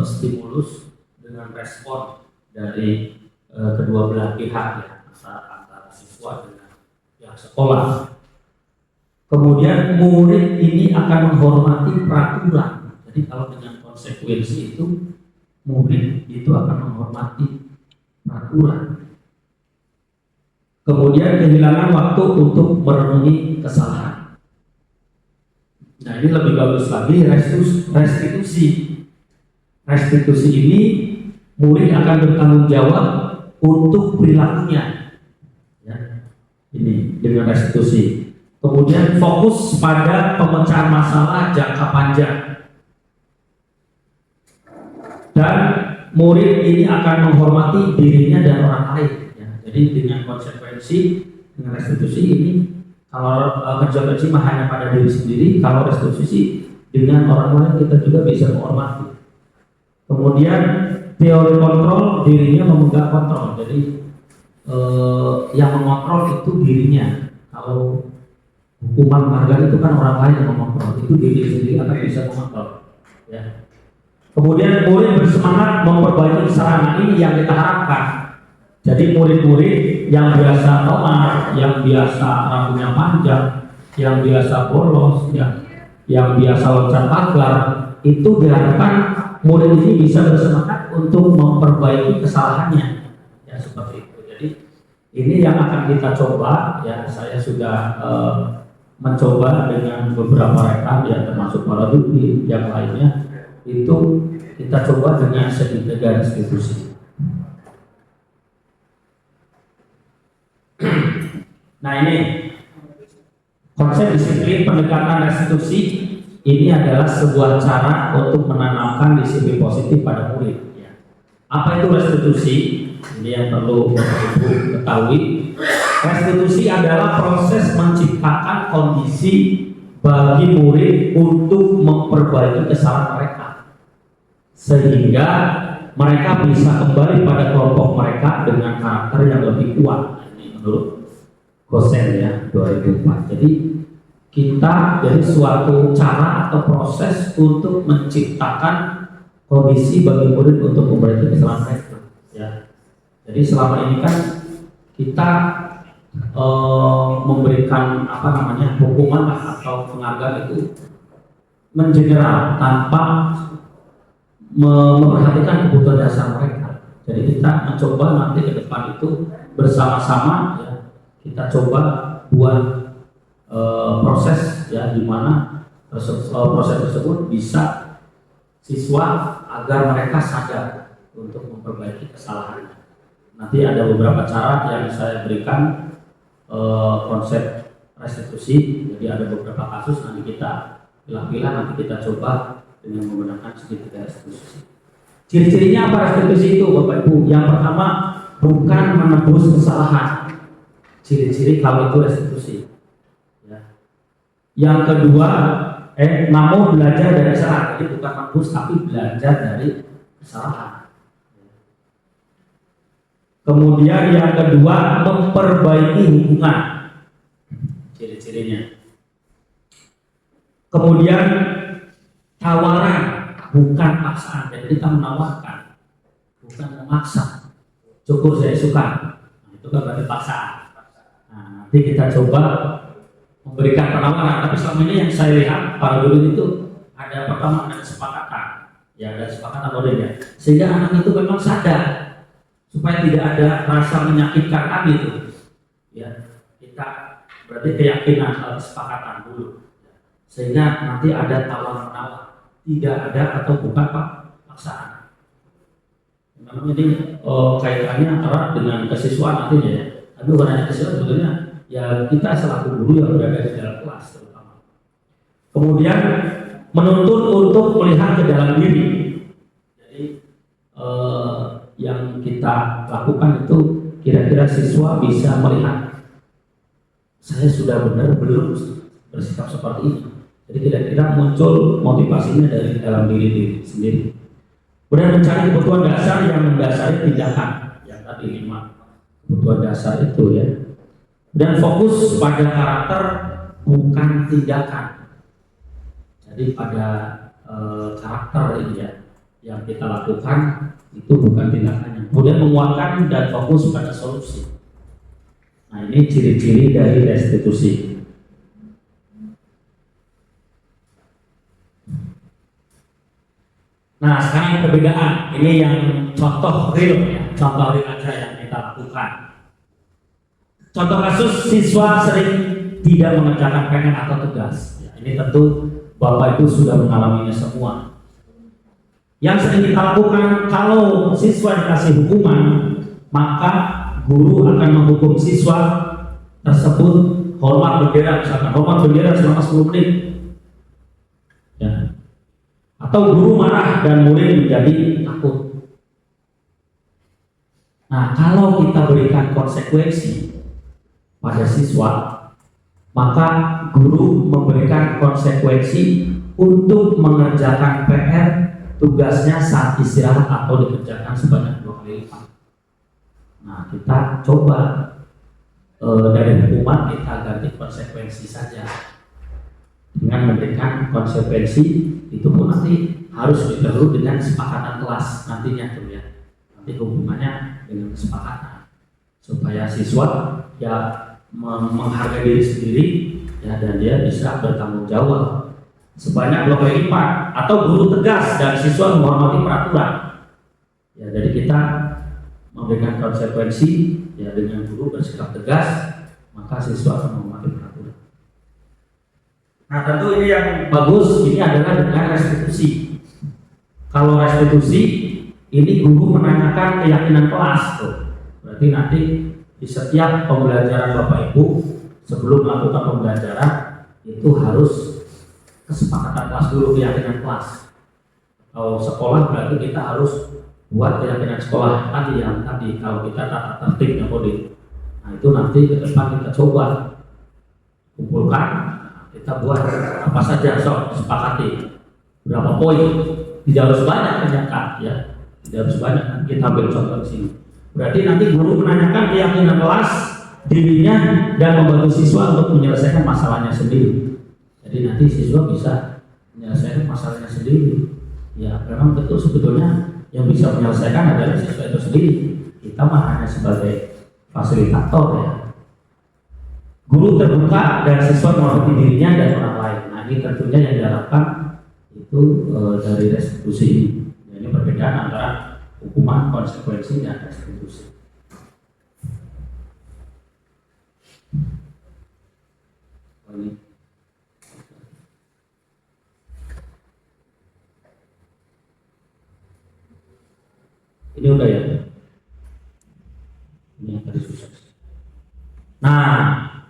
stimulus dengan respon dari kedua belah pihak ya, antara siswa dengan pihak sekolah. Kemudian murid ini akan menghormati peraturan. Jadi kalau dengan konsekuensi itu murid itu akan menghormati peraturan. Kemudian kehilangan waktu untuk merenungi kesalahan. Nah ini lebih bagus lagi, restitusi. Restitusi ini murid akan bertanggung jawab untuk perilakunya. Ya, ini dengan restitusi. Kemudian fokus pada pemecahan masalah jangka panjang. Dan murid ini akan menghormati dirinya dan orang lain. Ya, jadi dengan konsekuensi, dengan restitusi ini, kalau konsekuensi hanya pada diri sendiri, kalau restitusi dengan orang lain kita juga bisa menghormati. Kemudian teori kontrol, dirinya memegang kontrol. Jadi yang mengontrol itu dirinya. Kalau hukuman penghargaan itu kan orang lain yang mengontrol, itu diri sendiri akan bisa mengontrol. Ya. Kemudian murid bersemangat memperbaiki kesalahan. Ini yang kita harapkan. Jadi murid-murid yang biasa lemah, yang biasa rambutnya panjang, yang biasa bolos, yang biasa loncat pagar, itu diharapkan murid ini bisa bersemangat untuk memperbaiki kesalahannya, ya seperti itu. Jadi ini yang akan kita coba, ya saya sudah mencoba dengan beberapa rekan, ya termasuk para dukti yang lainnya, itu kita coba dengan segitiga restitusi. Nah ini konsep disiplin pendekatan restitusi. Ini adalah sebuah cara untuk menanamkan disiplin positif pada murid. Apa itu restitusi? Ini yang perlu Ibu ketahui. Restitusi adalah proses menciptakan kondisi bagi murid untuk memperbaiki kesalahan mereka, sehingga mereka bisa kembali pada kelompok mereka dengan karakter yang lebih kuat. Ini menurut Gosen ya 2004. Jadi kita jadi suatu cara atau proses untuk menciptakan kondisi bagi murid untuk memperbaiki kesalahan mereka. Ya. Jadi selama ini kan kita memberikan hukuman atau penghargaan itu mengeneral tanpa memperhatikan kebutuhan dasar mereka. Jadi kita mencoba nanti ke depan itu bersama-sama ya, kita coba buat proses ya di mana proses tersebut bisa siswa agar mereka sadar untuk memperbaiki kesalahannya. Nanti ada beberapa cara yang saya berikan konsep restitusi Jadi ada beberapa kasus nanti kita pilah-pilah, nanti kita coba dengan menggunakan segitiga restitusi. Ciri-cirinya apa restitusi itu, Bapak Ibu? Yang pertama, bukan menebus kesalahan. Ciri-ciri kalau itu restitusi. Ya. Yang kedua, namun belajar dari kesalahan. Jadi bukan menebus, tapi belajar dari kesalahan. Kemudian yang kedua, memperbaiki hubungan. Ciri-cirinya. Kemudian tawaran, bukan paksaan. Jadi kita menawarkan, bukan memaksa. Cukup saya suka. Nah, itu kan berarti paksaan. Nah, nanti kita coba memberikan penawaran. Tapi selama ini yang saya lihat para guru itu ada pertama ada kesepakatan, ya ada kesepakatan ya. Sehingga anak itu memang sadar supaya tidak ada rasa menyakitkan tadi itu. Ya, kita berarti keyakinan atau kesepakatan dulu. Sehingga nanti ada tawar-menawar, tidak ada atau bukan paksaan. Memang ini kaitannya erat dengan kesiswaan nantinya ya. Tapi bukan hanya kesiswaan, sebetulnya ya kita selaku guru yang berada di dalam kelas terutama. Kemudian menuntut untuk melihat ke dalam diri. Jadi yang kita lakukan itu kira-kira siswa bisa melihat saya sudah benar belum bersikap seperti ini. Jadi kira-kira muncul motivasinya dari dalam diri sendiri. Kemudian mencari kebutuhan dasar yang mendasari tindakan. Yang tadi 5 kebutuhan dasar itu ya. Dan fokus pada karakter bukan tindakan. Jadi pada karakter ini ya yang kita lakukan itu bukan tindakannya. Kemudian menguatkan dan fokus pada solusi. Nah ini ciri-ciri dari restitusi. Nah sekarang perbedaan ini yang contoh real ya, contoh real aja yang kita lakukan. Contoh kasus siswa sering tidak mengerjakan PR atau tugas. Ya, ini tentu Bapak Ibu sudah mengalaminya semua. Yang sering kita lakukan kalau siswa dikasih hukuman, maka guru akan menghukum siswa tersebut hormat bendera, misalkan hormat bendera selama 10 menit. Ya. Atau guru marah dan murid menjadi takut. Nah, kalau kita berikan konsekuensi pada siswa, maka guru memberikan konsekuensi untuk mengerjakan PR tugasnya saat istirahat atau dikerjakan sebanyak 2 kali lipat. Nah, kita coba dari hukuman kita ganti konsekuensi saja dengan memberikan konsekuensi itu pun nanti harus didahului dengan kesepakatan kelas nantinya tuh ya. Nanti hubungannya dengan kesepakatan supaya siswa ya menghargai diri sendiri ya dan dia bisa bertanggung jawab sebanyak 2 kali lipat atau guru tegas dan siswa menghormati peraturan. Ya jadi kita memberikan konsekuensi ya dengan guru bersikap tegas maka siswa akan menghormati peraturan. Nah tentu ini yang bagus ini adalah dengan restitusi. Kalau restitusi ini guru menanyakan keyakinan kelas tuh. Berarti nanti di setiap pembelajaran Bapak Ibu sebelum melakukan pembelajaran itu harus kesepakatan kelas dulu, keyakinan kelas. Kalau sekolah berarti kita harus buat keyakinan sekolah tadi yang tadi kalau kita tata tertib yang kode. Nah itu nanti ke depan kita coba kumpulkan, kita buat apa saja sepakati berapa poin, tidak harus banyak ternyata ya, tidak harus banyak. Kita ambil contoh di sini. Berarti nanti guru menanyakan keyakinan kelas dirinya dan membantu siswa untuk menyelesaikan masalahnya sendiri. Jadi nanti siswa bisa menyelesaikan masalahnya sendiri. Ya memang betul sebetulnya yang bisa menyelesaikan adalah siswa itu sendiri. Kita mah hanya sebagai fasilitator ya. Guru terbuka dan siswa menghormati dirinya dan orang lain. Nah ini tentunya yang diharapkan itu dari restitusi ini. Ini perbedaan antara hukuman, konsekuensi dan restitusi. Ini udah ya. Ini yang tadi susah. Nah,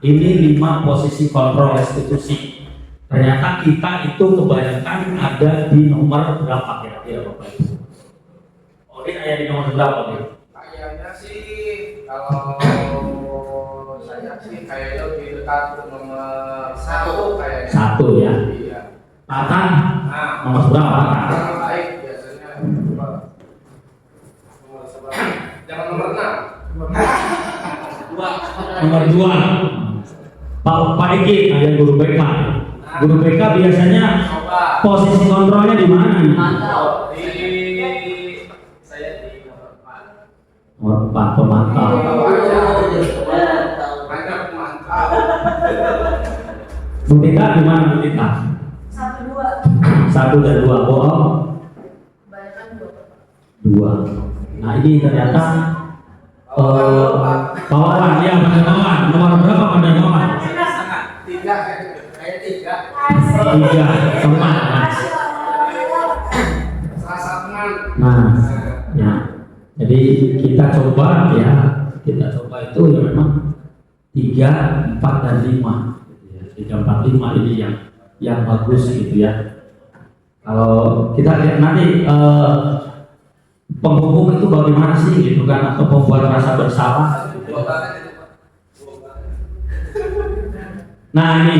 ini 5 posisi kontrol restitusi. Ternyata kita itu kebanyakan ada di nomor berapa kira-kira Bapak Ibu? Oh, ini ada di nomor berapa nih? Kayaknya sih kalau saya sih kayaknya lebih dekat nomor 1 kayaknya. 1 ya. Iya. Tatang Nah, nomor berapa? yang baik biasanya nomor 11. Jangan nomor 6. Nomor 2. Pak Eki ada guru BK. Guru BK biasanya Coba. posisi kontrolnya di mana nih? Mantap. Saya di nomor 4. Nomor 4 pemantau. Mantap, mantap. Bu Tita di mana Bu Tita? 1 dan 2 bohong. 2. Nah ini ternyata bawahan ya pada bawahan. Nomor berapa pada bawahan? 3 kayak 3. 3 teman. Serasa teman. Nah, ya. Jadi kita coba ya, itu ya memang 3, 4 dan 5. 3, 4, 5 ini yang bagus gitu ya. Kalau kita lihat nanti penghukum itu bagaimana sih gitu kan, atau pembuat rasa bersalah gitu. Nah ini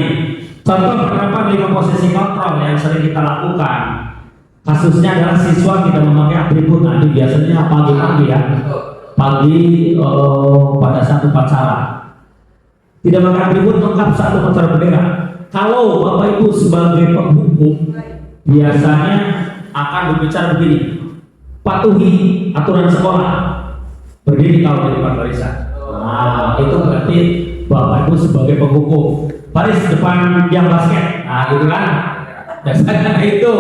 contoh penerapan 5 posisi kontrol yang sering kita lakukan. Kasusnya adalah siswa tidak memakai atribut. Nah ini biasanya pagi-pagi ya, pagi pada saat upacara tidak memakai atribut lengkap saat upacara bendera. Kalau Bapak Ibu sebagai penghukum biasanya akan berbicara begini, patuhi aturan sekolah, berdiri kalau di depan barisan. Nah itu berarti Bapak Ibu sebagai penghukum, baris depan yang basket. Nah gitu kan, biasanya itu.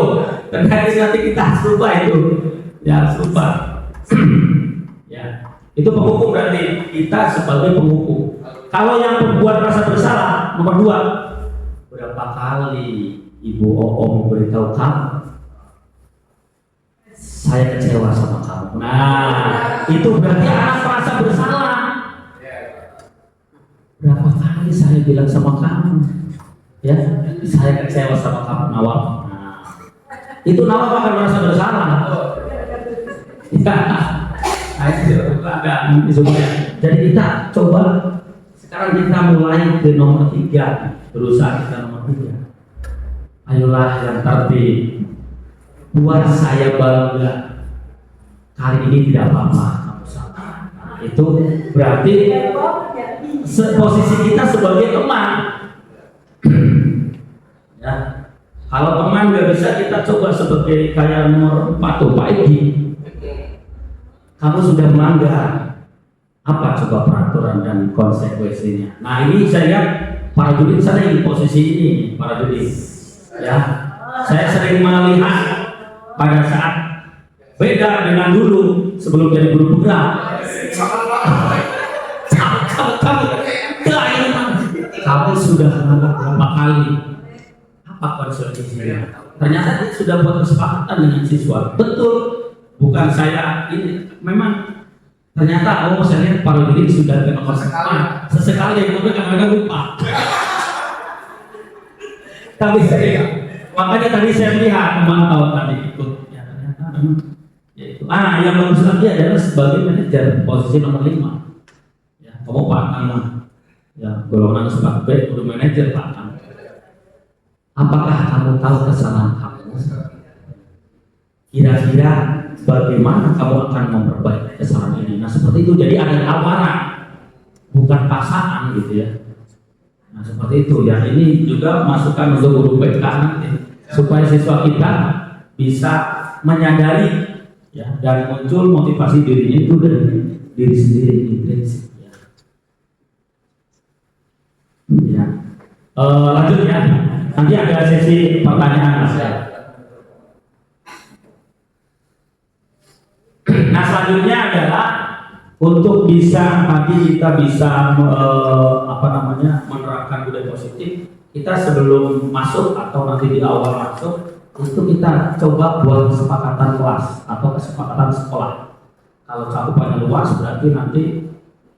Ternyata nanti kita harus lupa itu, ya harus lupa. Ya, itu penghukum berarti kita sebagai penghukum. Kalau yang membuat rasa bersalah nomor 2, berapa kali Ibu memberitahu kamu saya kecewa sama kamu. Nah, itu berarti anak merasa bersalah. Berapa kali saya bilang sama kamu, ya saya kecewa sama kamu Nawab. Nah, itu Nawab akan merasa bersalah. Ya, nah, itu ada semuanya. Jadi kita coba sekarang kita mulai ke nomor 3, berusaha kita nomor 3. Ayolah yang tertib, buat saya bangga. Kali ini tidak apa-apa kamu salah. Nah, itu berarti posisi kita sebagai teman. Ya, kalau teman nggak bisa, kita coba sebagai kayak nomor 4 tuh Pak Egi. Kamu sudah melanggar. Apa coba peraturan dan konsekuensinya? Nah ini saya lihat para juri sering posisi ini, para juri. Ya, saya sering melihat pada saat beda dengan dulu sebelum jadi guru pegang. Kamu sudah melanggar berapa kali? Apa konsekuensinya? Ternyata dia sudah buat kesepakatan dengan siswa. Betul, bukan saya ini. Memang ternyata saya lihat para juri sudah ke nomor sesekali, tapi kadang-kadang lupa. Tapi makanya tadi saya lihat memantau tadi ikut, ya ternyata memang yaitu. Yang bagus lagi adalah sebagai manajer posisi nomor 5. Ya, kamu patang lah. Ya, golongan suka B, udah manajer patang. Apakah kamu tahu kesalahan kamu? Kira-kira bagaimana kamu akan memperbaiki kesalahan ini? Nah seperti itu, jadi ada tawaran, bukan pasangan gitu ya. Nah seperti itu ya, ini juga masukan untuk guru BK nanti supaya siswa kita bisa menyadari ya, dan muncul motivasi dirinya itu dari diri sendiri intrinsik ya. Ya. Lanjut ya, nanti ada sesi pertanyaan ya. Nah selanjutnya adalah untuk bisa tadi kita bisa menerapkan budaya positif. Kita sebelum masuk atau nanti di awal masuk itu kita coba buat kesepakatan kelas atau kesepakatan sekolah. Kalau cakupannya luas berarti nanti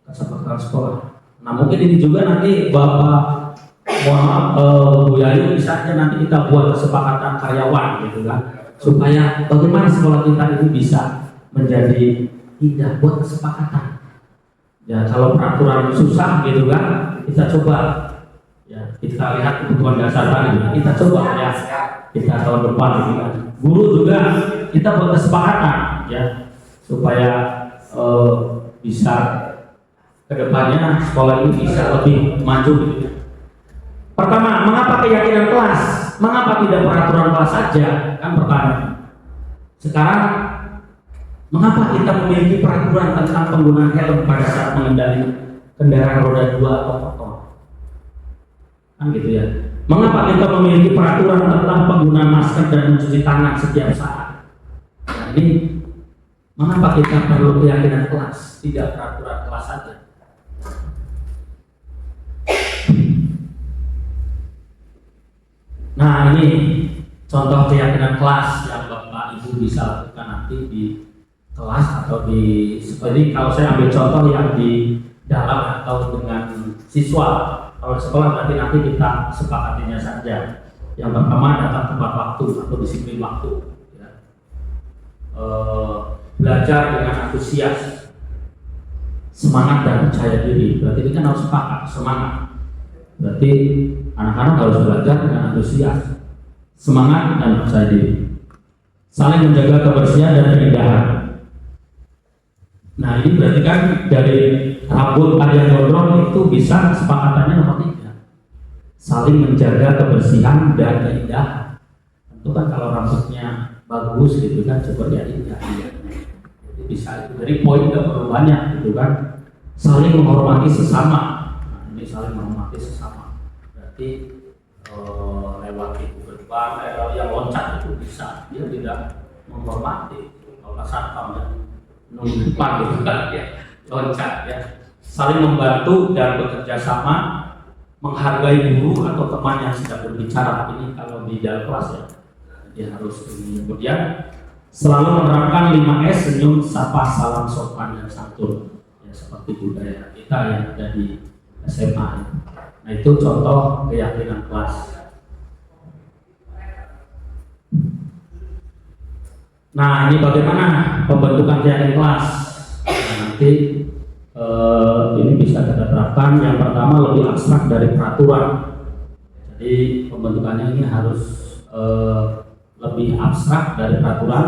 kesepakatan sekolah. Nah mungkin ini juga nanti Bapak, mohon maaf, Bu Yayu, bisa aja nanti kita buat kesepakatan karyawan gitu kan, supaya bagaimana sekolah kita ini bisa menjadi indah, buat kesepakatan. Ya kalau peraturan susah gitu kan, kita coba ya, kita lihat kebutuhan dasar tadi, kita coba ya, kita tahun depan gitu kan. Guru juga kita buat kesepakatan ya, supaya bisa kedepannya sekolah ini bisa lebih maju gitu. Pertama, mengapa keyakinan kelas? Mengapa tidak peraturan kelas saja? Kan pertanyaan. Sekarang, mengapa kita memiliki peraturan tentang penggunaan helm pada saat mengendarai kendaraan roda 2 atau motor? Kan gitu ya. Mengapa kita memiliki peraturan tentang penggunaan masker dan mencuci tangan setiap saat? Nah, ini mengapa kita perlu keyakinan kelas, tidak peraturan kelas saja? Nah ini contoh keyakinan kelas yang Bapak Ibu bisa lakukan nanti di kelas atau di seperti kalau saya ambil contoh yang di dalam atau dengan siswa. Kalau di sekolah berarti nanti kita sepakatinya saja. Yang pertama datang tepat waktu atau disiplin waktu. Ya. Belajar dengan antusias, semangat dan percaya diri. Berarti ini kan harus sepakat, semangat. Berarti anak-anak harus belajar dengan antusias, semangat dan percaya diri. Saling menjaga kebersihan dan keindahan. Nah ini berarti kan dari rambut ada gondrong itu bisa kesepakatannya nomor 3. Saling menjaga kebersihan dan keindahan. Tentu kan kalau rambutnya bagus gitu kan coba ya indah. Jadi bisa itu dari poin nggak perlu banyak gitu kan. Saling menghormati sesama. Nah, ini saling menghormati sesama. Berarti lewat itu gerbang yang loncat itu bisa, dia tidak menghormati. Kalau satpam ya nunggu depan gitu kan ya loncat ya. Saling membantu dan bekerja sama, menghargai guru atau teman yang sedang berbicara. Ini kalau di dalam kelas ya, dia harus ini. Kemudian selalu menerapkan 5S, senyum, sapa, salam, sopan dan santun. Ya seperti budaya kita yang ada di SMA. Nah itu contoh keyakinan kelas. Nah ini bagaimana pembentukan keyakinan kelas? Nah, nanti ini bisa kita terapkan. Yang pertama lebih abstrak dari peraturan. Jadi pembentukannya ini harus lebih abstrak dari peraturan,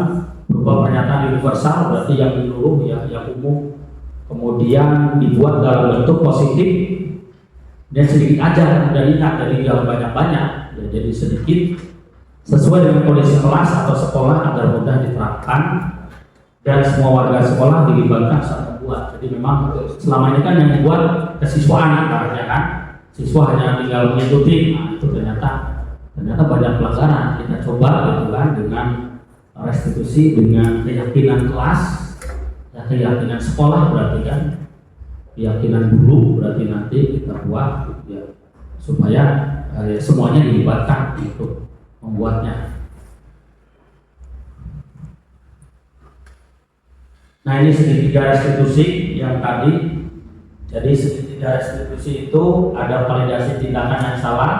berupa pernyataan universal, berarti yang menyeluruh ya, yang umum. Kemudian dibuat dalam bentuk positif dan sedikit aja, dan ingat dari jangan banyak-banyak ya, jadi sedikit sesuai dengan kondisi kelas atau sekolah agar mudah diterapkan dan semua warga sekolah dilibatkan saat membuat. Jadi memang selama ini kan yang dibuat kesiswaan ibaratnya kan, siswa hanya tinggal mengikuti. Nah itu ternyata banyak pelanggaran. Kita coba gitu kan dengan restitusi, dengan keyakinan kelas ya, keyakinan sekolah berarti kan, keyakinan guru berarti nanti kita buat gitu ya, supaya ya, semuanya dilibatkan untuk membuatnya. Nah ini segitiga restitusi yang tadi. Jadi segitiga restitusi itu ada validasi tindakan yang salah,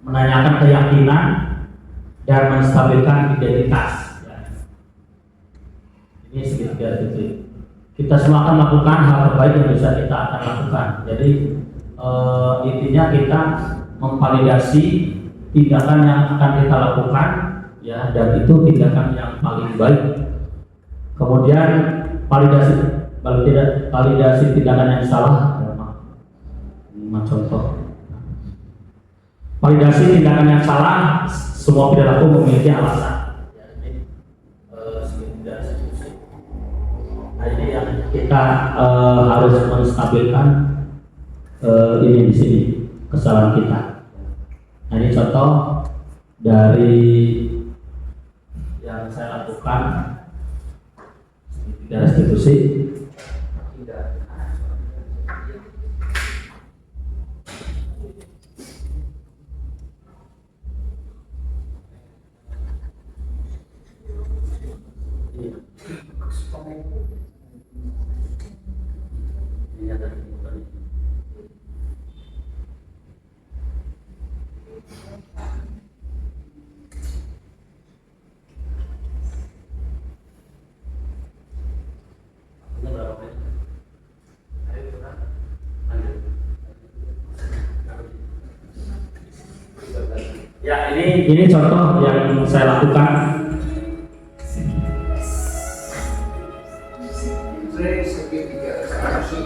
menanyakan keyakinan, dan menstabilkan identitas. Ya. Ini segitiga restitusi. Kita semua akan melakukan hal terbaik yang bisa kita akan lakukan. Jadi intinya kita memvalidasi tindakan yang akan kita lakukan, ya, dan itu tindakan yang paling baik. Kemudian validasi tindakan yang salah. Ini contoh. Validasi tindakan yang salah, semua perilaku memiliki alasan. Ya, ini nah ini yang kita harus menstabilkan ini di sini kesalahan kita. Nah ini contoh dari yang saya lakukan segitiga restitusi. Ya, ini contoh yang saya lakukan. Segitiga eksekusi.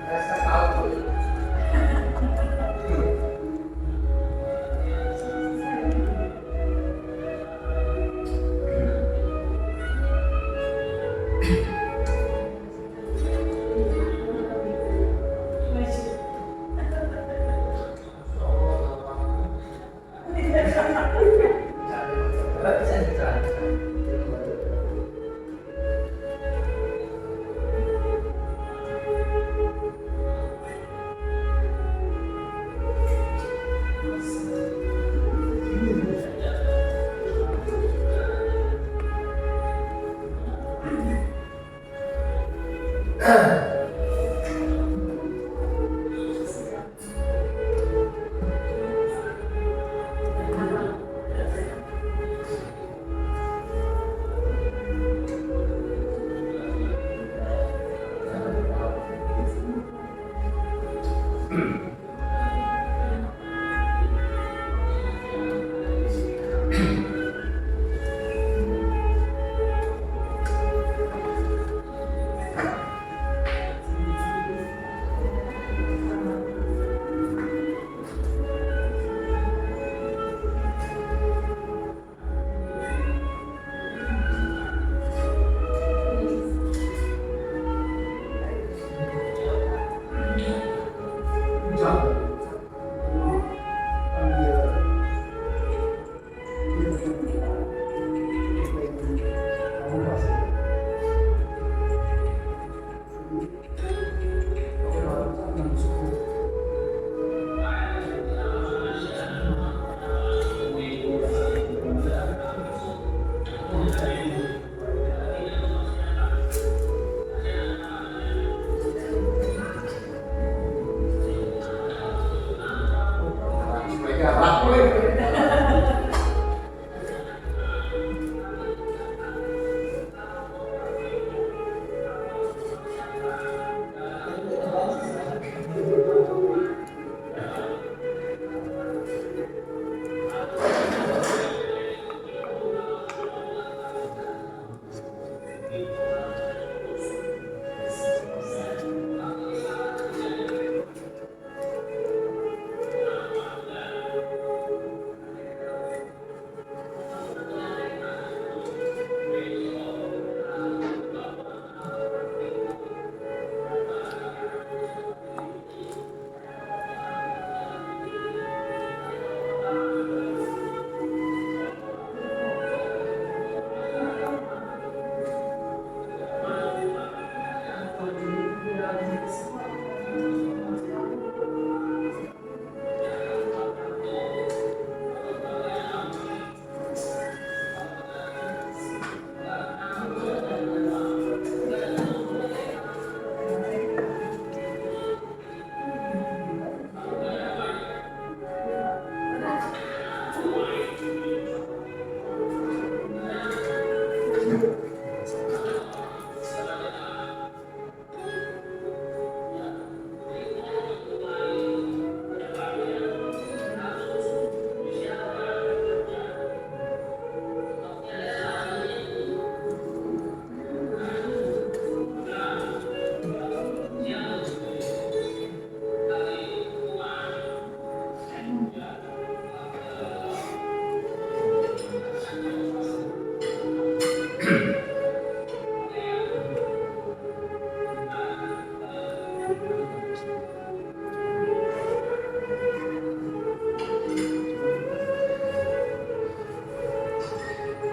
Saya tahu.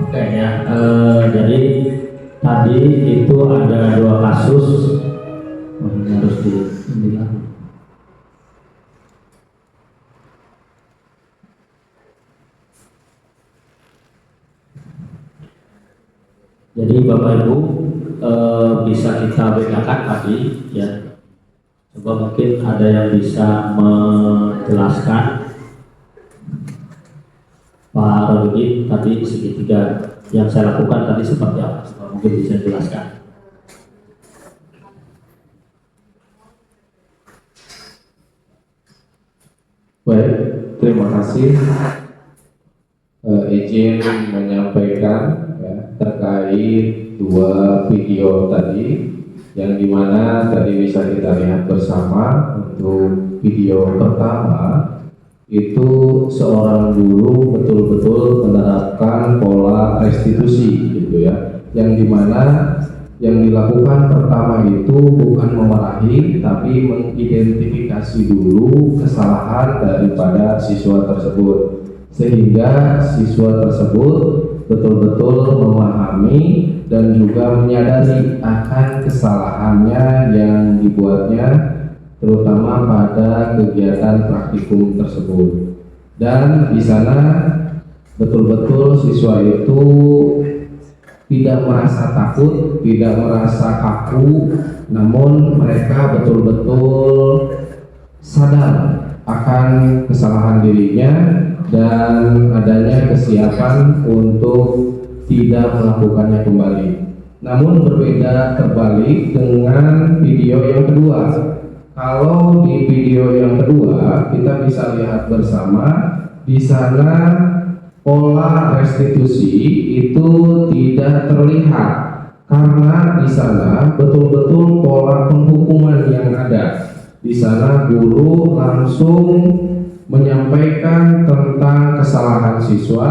Oke ya, jadi tadi itu ada 2 kasus yang harus dibilang. Jadi Bapak Ibu bisa kita bedakan tadi ya. Coba mungkin ada yang bisa menjelaskan Rojudi tadi segitiga yang saya lakukan tadi seperti apa? Mungkin bisa jelaskan. Baik, terima kasih. Izin menyampaikan ya, terkait dua video tadi, yang dimana tadi bisa kita lihat bersama. Untuk video pertama itu seorang guru betul-betul menerapkan pola restitusi gitu ya, yang dimana yang dilakukan pertama itu bukan memarahi tapi mengidentifikasi dulu kesalahan daripada siswa tersebut, sehingga siswa tersebut betul-betul memahami dan juga menyadari akan kesalahannya yang dibuatnya, terutama pada kegiatan praktikum tersebut. Dan di sana betul-betul siswa itu tidak merasa takut, tidak merasa kaku, namun mereka betul-betul sadar akan kesalahan dirinya dan adanya kesiapan untuk tidak melakukannya kembali. Namun berbeda terbalik dengan video yang kedua. Kalau di video yang kedua kita bisa lihat bersama, di sana pola restitusi itu tidak terlihat karena di sana betul-betul pola penghukuman yang ada. Di sana guru langsung menyampaikan tentang kesalahan siswa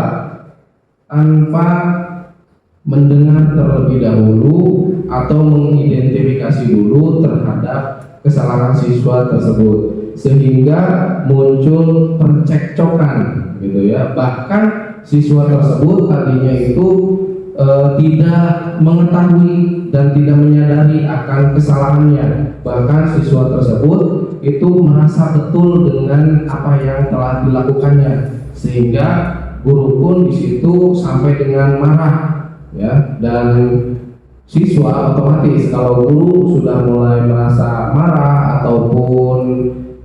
tanpa mendengar terlebih dahulu atau mengidentifikasi dulu terhadap kesalahan siswa tersebut, sehingga muncul percekcokan gitu ya. Bahkan siswa tersebut tadinya itu tidak mengetahui dan tidak menyadari akan kesalahannya. Bahkan siswa tersebut itu merasa betul dengan apa yang telah dilakukannya, sehingga guru pun di situ sampai dengan marah ya. Dan siswa otomatis kalau guru sudah mulai merasa marah ataupun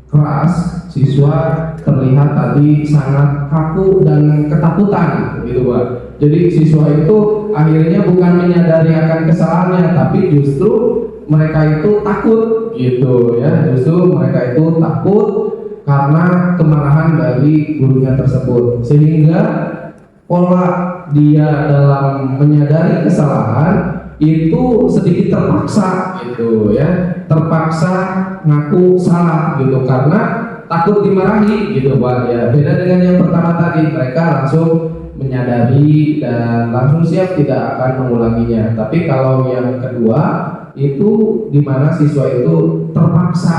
keras, siswa terlihat tadi sangat kaku dan ketakutan gitu Pak. Jadi siswa itu akhirnya bukan menyadari akan kesalahannya, tapi justru mereka itu takut gitu ya. Justru mereka itu takut karena kemarahan dari gurunya tersebut, sehingga pola dia dalam menyadari kesalahan itu sedikit terpaksa gitu ya, terpaksa ngaku salah gitu karena takut dimarahi gitu Pak ya. Beda dengan yang pertama tadi, mereka langsung menyadari dan langsung siap tidak akan mengulanginya. Tapi kalau yang kedua itu dimana siswa itu terpaksa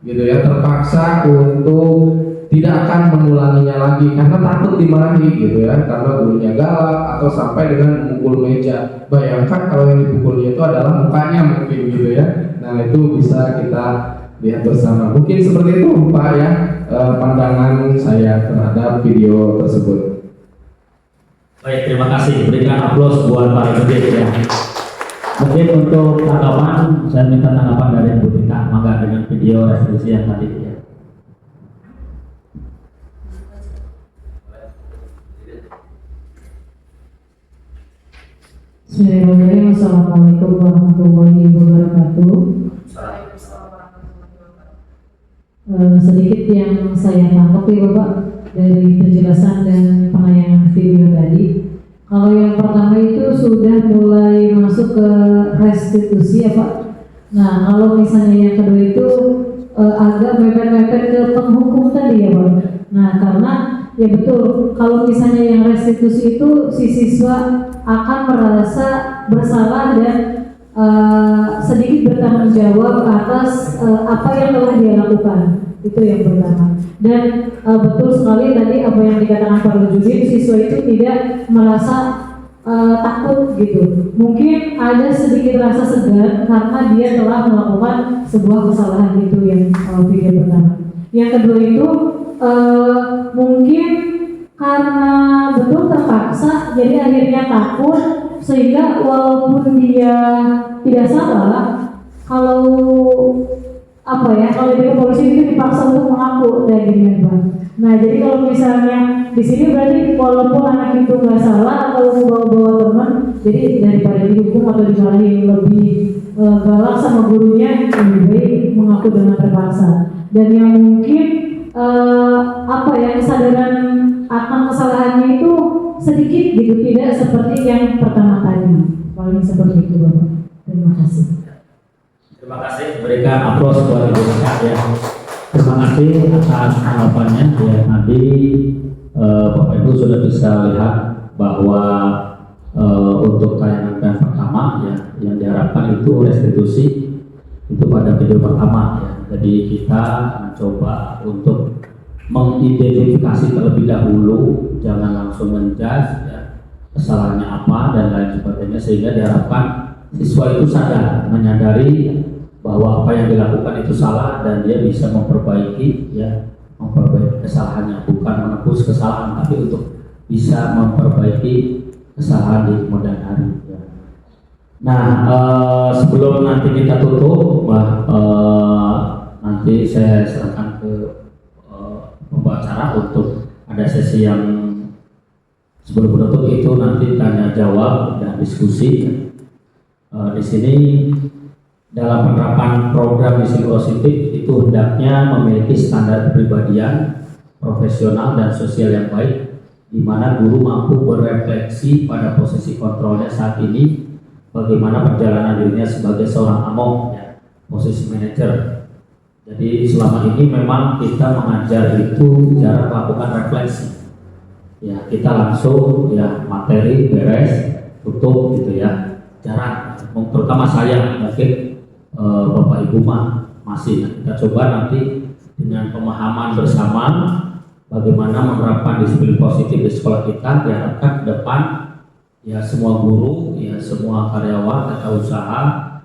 gitu ya, terpaksa untuk tidak akan mengulanginya lagi karena takut dimarahi gitu ya, karena gurunya galak atau sampai dengan memukul meja. Bayangkan kalau yang dipukulnya itu adalah mukanya mungkin gitu ya. Nah itu bisa kita lihat bersama. Mungkin seperti itu Pak ya, pandangan saya terhadap video tersebut. Baik, terima kasih. Berikan aplaus buat para juri ya. Mungkin untuk tanggapan, saya minta tanggapan dari Bu Tita, mangga dengan video restitusi yang tadi ya. Bismillahirrahmanirrahim. Assalamualaikum warahmatullahi wabarakatuh. Sedikit yang saya tangkap ya Bapak dari penjelasan dan penayangan video tadi. Kalau yang pertama itu sudah mulai masuk ke restitusi ya Pak. Nah kalau misalnya yang kedua itu agak mepet-mepet ke penghukum tadi ya Pak. Nah karena ya betul, kalau misalnya yang restitusi itu si siswa akan merasa bersalah dan sedikit bertanggung jawab atas apa yang telah dia lakukan. Itu yang pertama. Dan betul sekali tadi apa yang dikatakan Pak Rujudin, siswa itu tidak merasa takut gitu. Mungkin ada sedikit rasa segan karena dia telah melakukan sebuah kesalahan itu yang video pertama. Yang kedua itu mungkin karena betul terpaksa, jadi akhirnya takut, sehingga walaupun dia tidak salah, kalau apa ya, kalau di kepolisian itu dipaksa untuk mengaku dan gini Pak. Nah, jadi kalau misalnya di sini berarti walaupun anak itu nggak salah atau bawa-bawa teman, jadi daripada dihukum atau dimarahin lebih galak sama gurunya, lebih baik mengaku dengan terpaksa. Dan yang mungkin kesadaran akan kesalahannya itu sedikit gitu, tidak seperti yang pertama tadi. Paling seperti itu, Bapak. Terima kasih. Terima kasih, berikan aplaus buat Ibu Rika ya. Terima kasih atas tanggapannya ya. Tadi Bapak Ibu sudah bisa lihat bahwa untuk tayangan yang pertama ya, yang diharapkan itu restitusi itu pada video pertama ya. Jadi kita mencoba untuk mengidentifikasi terlebih dahulu, jangan langsung menjudge ya, kesalahannya apa dan lain sebagainya, sehingga diharapkan siswa itu sadar, menyadari bahwa apa yang dilakukan itu salah dan dia bisa memperbaiki ya, memperbaiki kesalahannya, bukan menebus kesalahan tapi untuk bisa memperbaiki kesalahan di kemudian hari ya. Nah, sebelum nanti kita tutup, nanti saya serahkan ke pembawa acara untuk ada sesi yang sebelum penutup itu nanti tanya jawab dan diskusi. Di sini dalam penerapan program misi positif itu hendaknya memiliki standar kepribadian, profesional dan sosial yang baik, di mana guru mampu berefleksi pada posisi kontrolnya saat ini, bagaimana perjalanan dirinya sebagai seorang among, ya, posisi manajer. Jadi selama ini memang kita mengajar itu cara melakukan refleksi. Ya, kita langsung ya materi beres, tutup gitu ya. Jarang, terutama saya mungkin Bapak Ibu masih. Kita coba nanti dengan pemahaman bersama bagaimana menerapkan disiplin positif di sekolah kita, diharapkan ke depan ya semua guru, ya semua karyawan, tata usaha,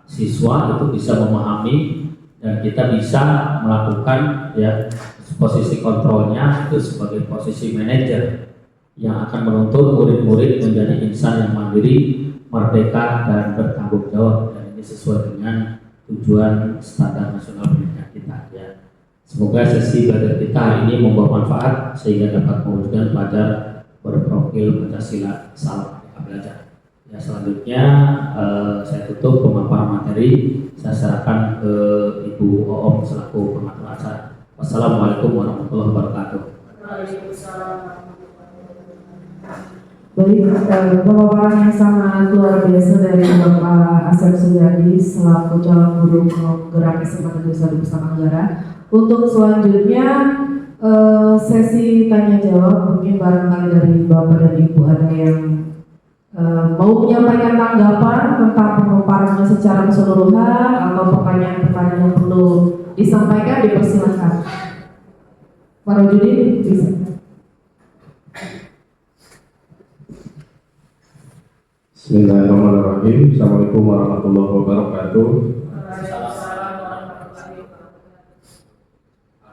siswa itu bisa memahami dan kita bisa melakukan ya posisi kontrolnya itu sebagai posisi manajer yang akan menuntun murid-murid menjadi insan yang mandiri, merdeka dan bertanggung jawab, dan ini sesuai dengan tujuan standar nasional pendidikan kita ya. Semoga sesi belajar kita hari ini membawa manfaat sehingga dapat mewujudkan pelajar berprofil Pancasila salam belajar. Ya, selanjutnya saya tutup pemaparan materi. Saya serahkan ke Ibu Oom selaku pengatur acara. Wassalamualaikum warahmatullahi wabarakatuh. Baik, pemaparan yang sangat luar biasa dari Bapak Asep Suryadi selaku calon guru gerak SMA Negeri 1 Pusaka. Untuk selanjutnya sesi tanya jawab, mungkin barangkali dari Bapak dan Ibu ada yang mau menyampaikan tanggapan tentang pemaparannya secara keseluruhan atau pertanyaan-pertanyaan yang perlu disampaikan, dipersilakan. Para juri bisa. Bismillahirrahmanirrahim. Assalamualaikum warahmatullahi wabarakatuh.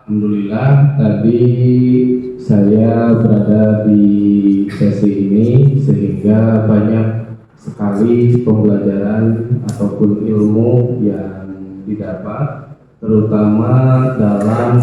Alhamdulillah, tadi saya berada di sesi ini sehingga banyak sekali pembelajaran ataupun ilmu yang didapat, terutama dalam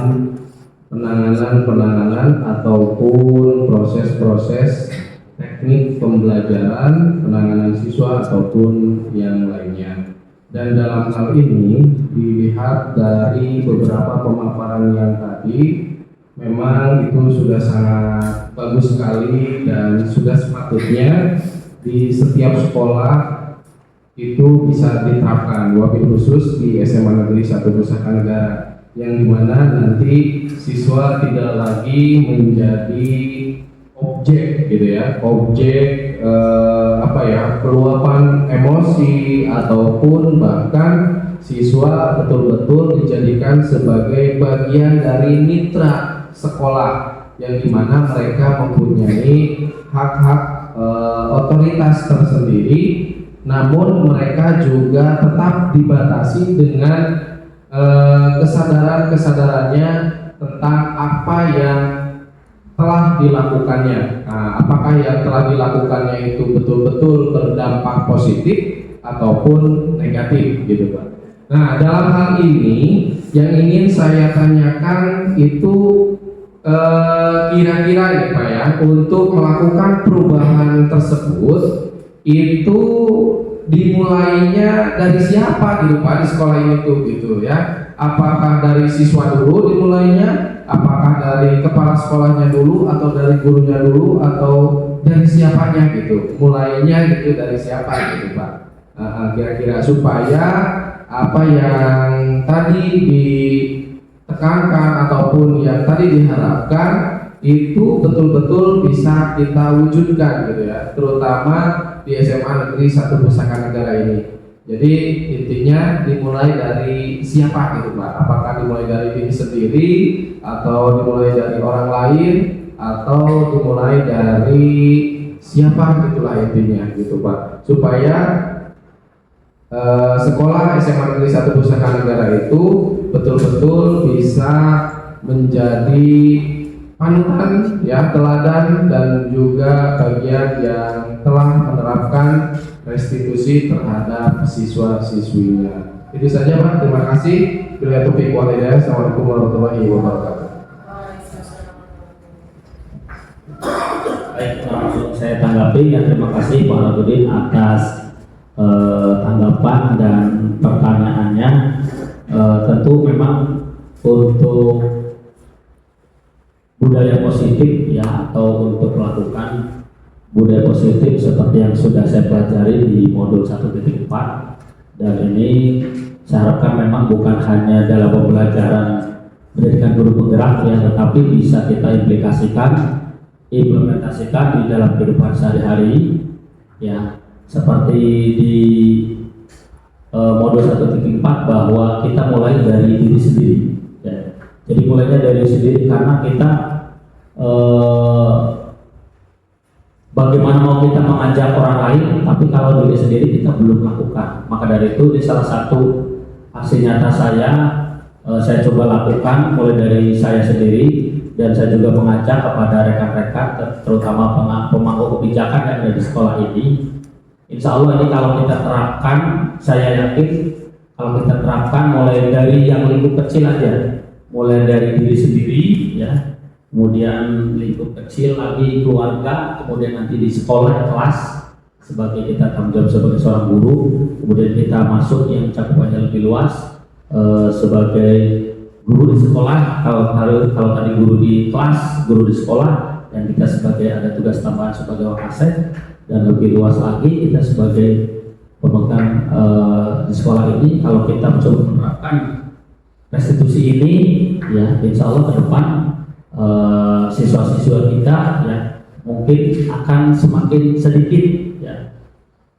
penanganan ataupun proses-proses teknik pembelajaran, penanganan siswa ataupun yang lainnya. Dan dalam hal ini dilihat dari beberapa pemaparan yang tadi, memang itu sudah sangat bagus sekali dan sudah sepatutnya di setiap sekolah itu bisa diterapkan, wabil khusus di SMA Negeri 1 Pusaka Negara, yang dimana nanti siswa tidak lagi menjadi objek gitu ya, objek peluapan emosi ataupun bahkan siswa betul-betul dijadikan sebagai bagian dari mitra sekolah, yang dimana mereka mempunyai hak-hak otoritas tersendiri, namun mereka juga tetap dibatasi dengan kesadarannya tentang apa yang telah dilakukannya. Nah, apakah yang telah dilakukannya itu betul-betul berdampak positif ataupun negatif gitu Pak. Nah, dalam hal ini yang ingin saya tanyakan itu kira-kira ini Pak ya, untuk melakukan perubahan tersebut itu dimulainya dari siapa gitu Pak di sekolah ini tuh gitu ya? Apakah dari siswa dulu dimulainya? Apakah dari kepala sekolahnya dulu atau dari gurunya dulu atau dari siapanya gitu? Mulainya gitu dari siapa gitu Pak? Kira-kira supaya apa yang tadi ditekankan ataupun yang tadi diharapkan itu betul-betul bisa kita wujudkan gitu ya, terutama di SMA Negeri 1 Pusaka Negara ini. Jadi intinya dimulai dari siapa gitu Pak? Apakah dimulai dari diri sendiri atau dimulai dari orang lain atau dimulai dari siapa gitulah intinya gitu Pak, supaya sekolah SMA Negeri 1 Pusaka Negara itu betul-betul bisa menjadi panutan ya, teladan dan juga bagian yang telah menerapkan restitusi terhadap siswa-siswinya. Itu saja Pak, terima kasih. Bila taufiq wal hidayah. Assalamualaikum warahmatullahi wabarakatuh. Baik, langsung saya tanggapi ya. Terima kasih Pak Radudin atas tanggapan dan pertanyaannya. Tentu memang untuk budaya positif ya, atau untuk melakukan budaya positif seperti yang sudah saya pelajari di modul 1.4, dan ini saya harapkan memang bukan hanya dalam pembelajaran pendidikan guru penggerak ya, tetapi bisa kita implementasikan di dalam kehidupan sehari-hari ya, seperti di modul 1.4 bahwa kita mulai dari diri sendiri ya. Jadi mulainya dari sendiri karena kita bagaimana mau kita mengajak orang lain tapi kalau diri sendiri kita belum lakukan. Maka dari itu di salah satu aksi nyata saya coba lakukan mulai dari saya sendiri, dan saya juga mengajak kepada rekan-rekan terutama pemangku kebijakan yang ada di sekolah ini. Insya Allah ini kalau kita terapkan, saya yakin kalau kita terapkan mulai dari yang lingkup kecil aja, mulai dari diri sendiri ya, kemudian lingkup kecil lagi keluarga, kemudian nanti di sekolah kelas sebagai kita tanggung jawab sebagai seorang guru, kemudian kita masuk yang cakupannya lebih luas sebagai guru di sekolah, kalau tadi guru di kelas, guru di sekolah, dan kita sebagai ada tugas tambahan sebagai wakasek, dan lebih luas lagi kita sebagai pemegang di sekolah ini. Kalau kita mencoba menerapkan restitusi ini ya, insya Allah ke depan siswa-siswa kita ya mungkin akan semakin sedikit ya,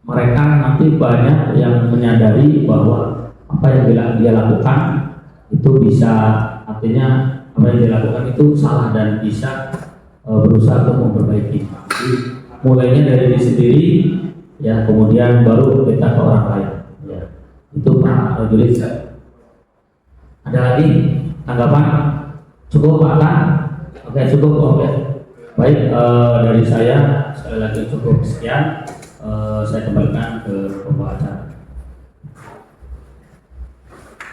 mereka nanti banyak yang menyadari bahwa apa yang dia lakukan itu bisa, artinya apa yang dia lakukan itu salah dan bisa berusaha untuk memperbaiki. Jadi, mulainya dari diri sendiri ya, kemudian baru kita ke orang lain ya. Itu Pak Rajulis. Ada lagi tanggapan? Cukup Pak Kan? Oke, cukup. Oke. Baik, dari saya sekali lagi cukup sekian. Saya kembalikan ke pembahasan.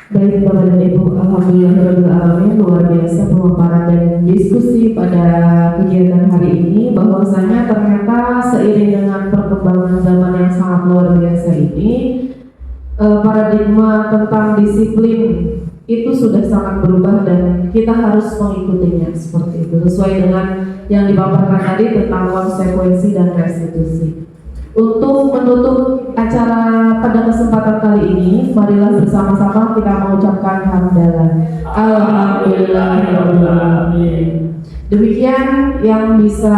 Baik Bapak dan Ibu, alhamdulillahirobbilalamin, luar biasa pemaparan dan diskusi pada kegiatan hari ini, bahwasanya ternyata seiring dengan perkembangan zaman yang sangat luar biasa ini, paradigma tentang disiplin itu sudah sangat berubah dan kita harus mengikutinya seperti itu, sesuai dengan yang dipaparkan tadi tentang konsekuensi dan restitusi. Untuk menutup acara pada kesempatan kali ini, marilah bersama-sama kita mengucapkan hamdalah. Alhamdulillahirobbilalamin. Demikian yang bisa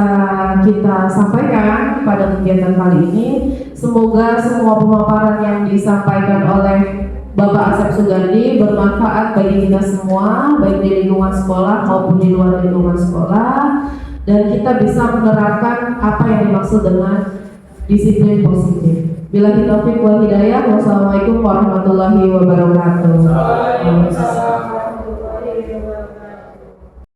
kita sampaikan pada kegiatan kali ini. Semoga semua pemaparan yang disampaikan oleh Bapak Asep Sugardi bermanfaat bagi kita semua, baik di lingkungan sekolah maupun di luar lingkungan sekolah, dan kita bisa menerapkan apa yang dimaksud dengan disiplin positif. Billahi taufiq wal hidayah. Wassalamualaikum warahmatullahi wabarakatuh.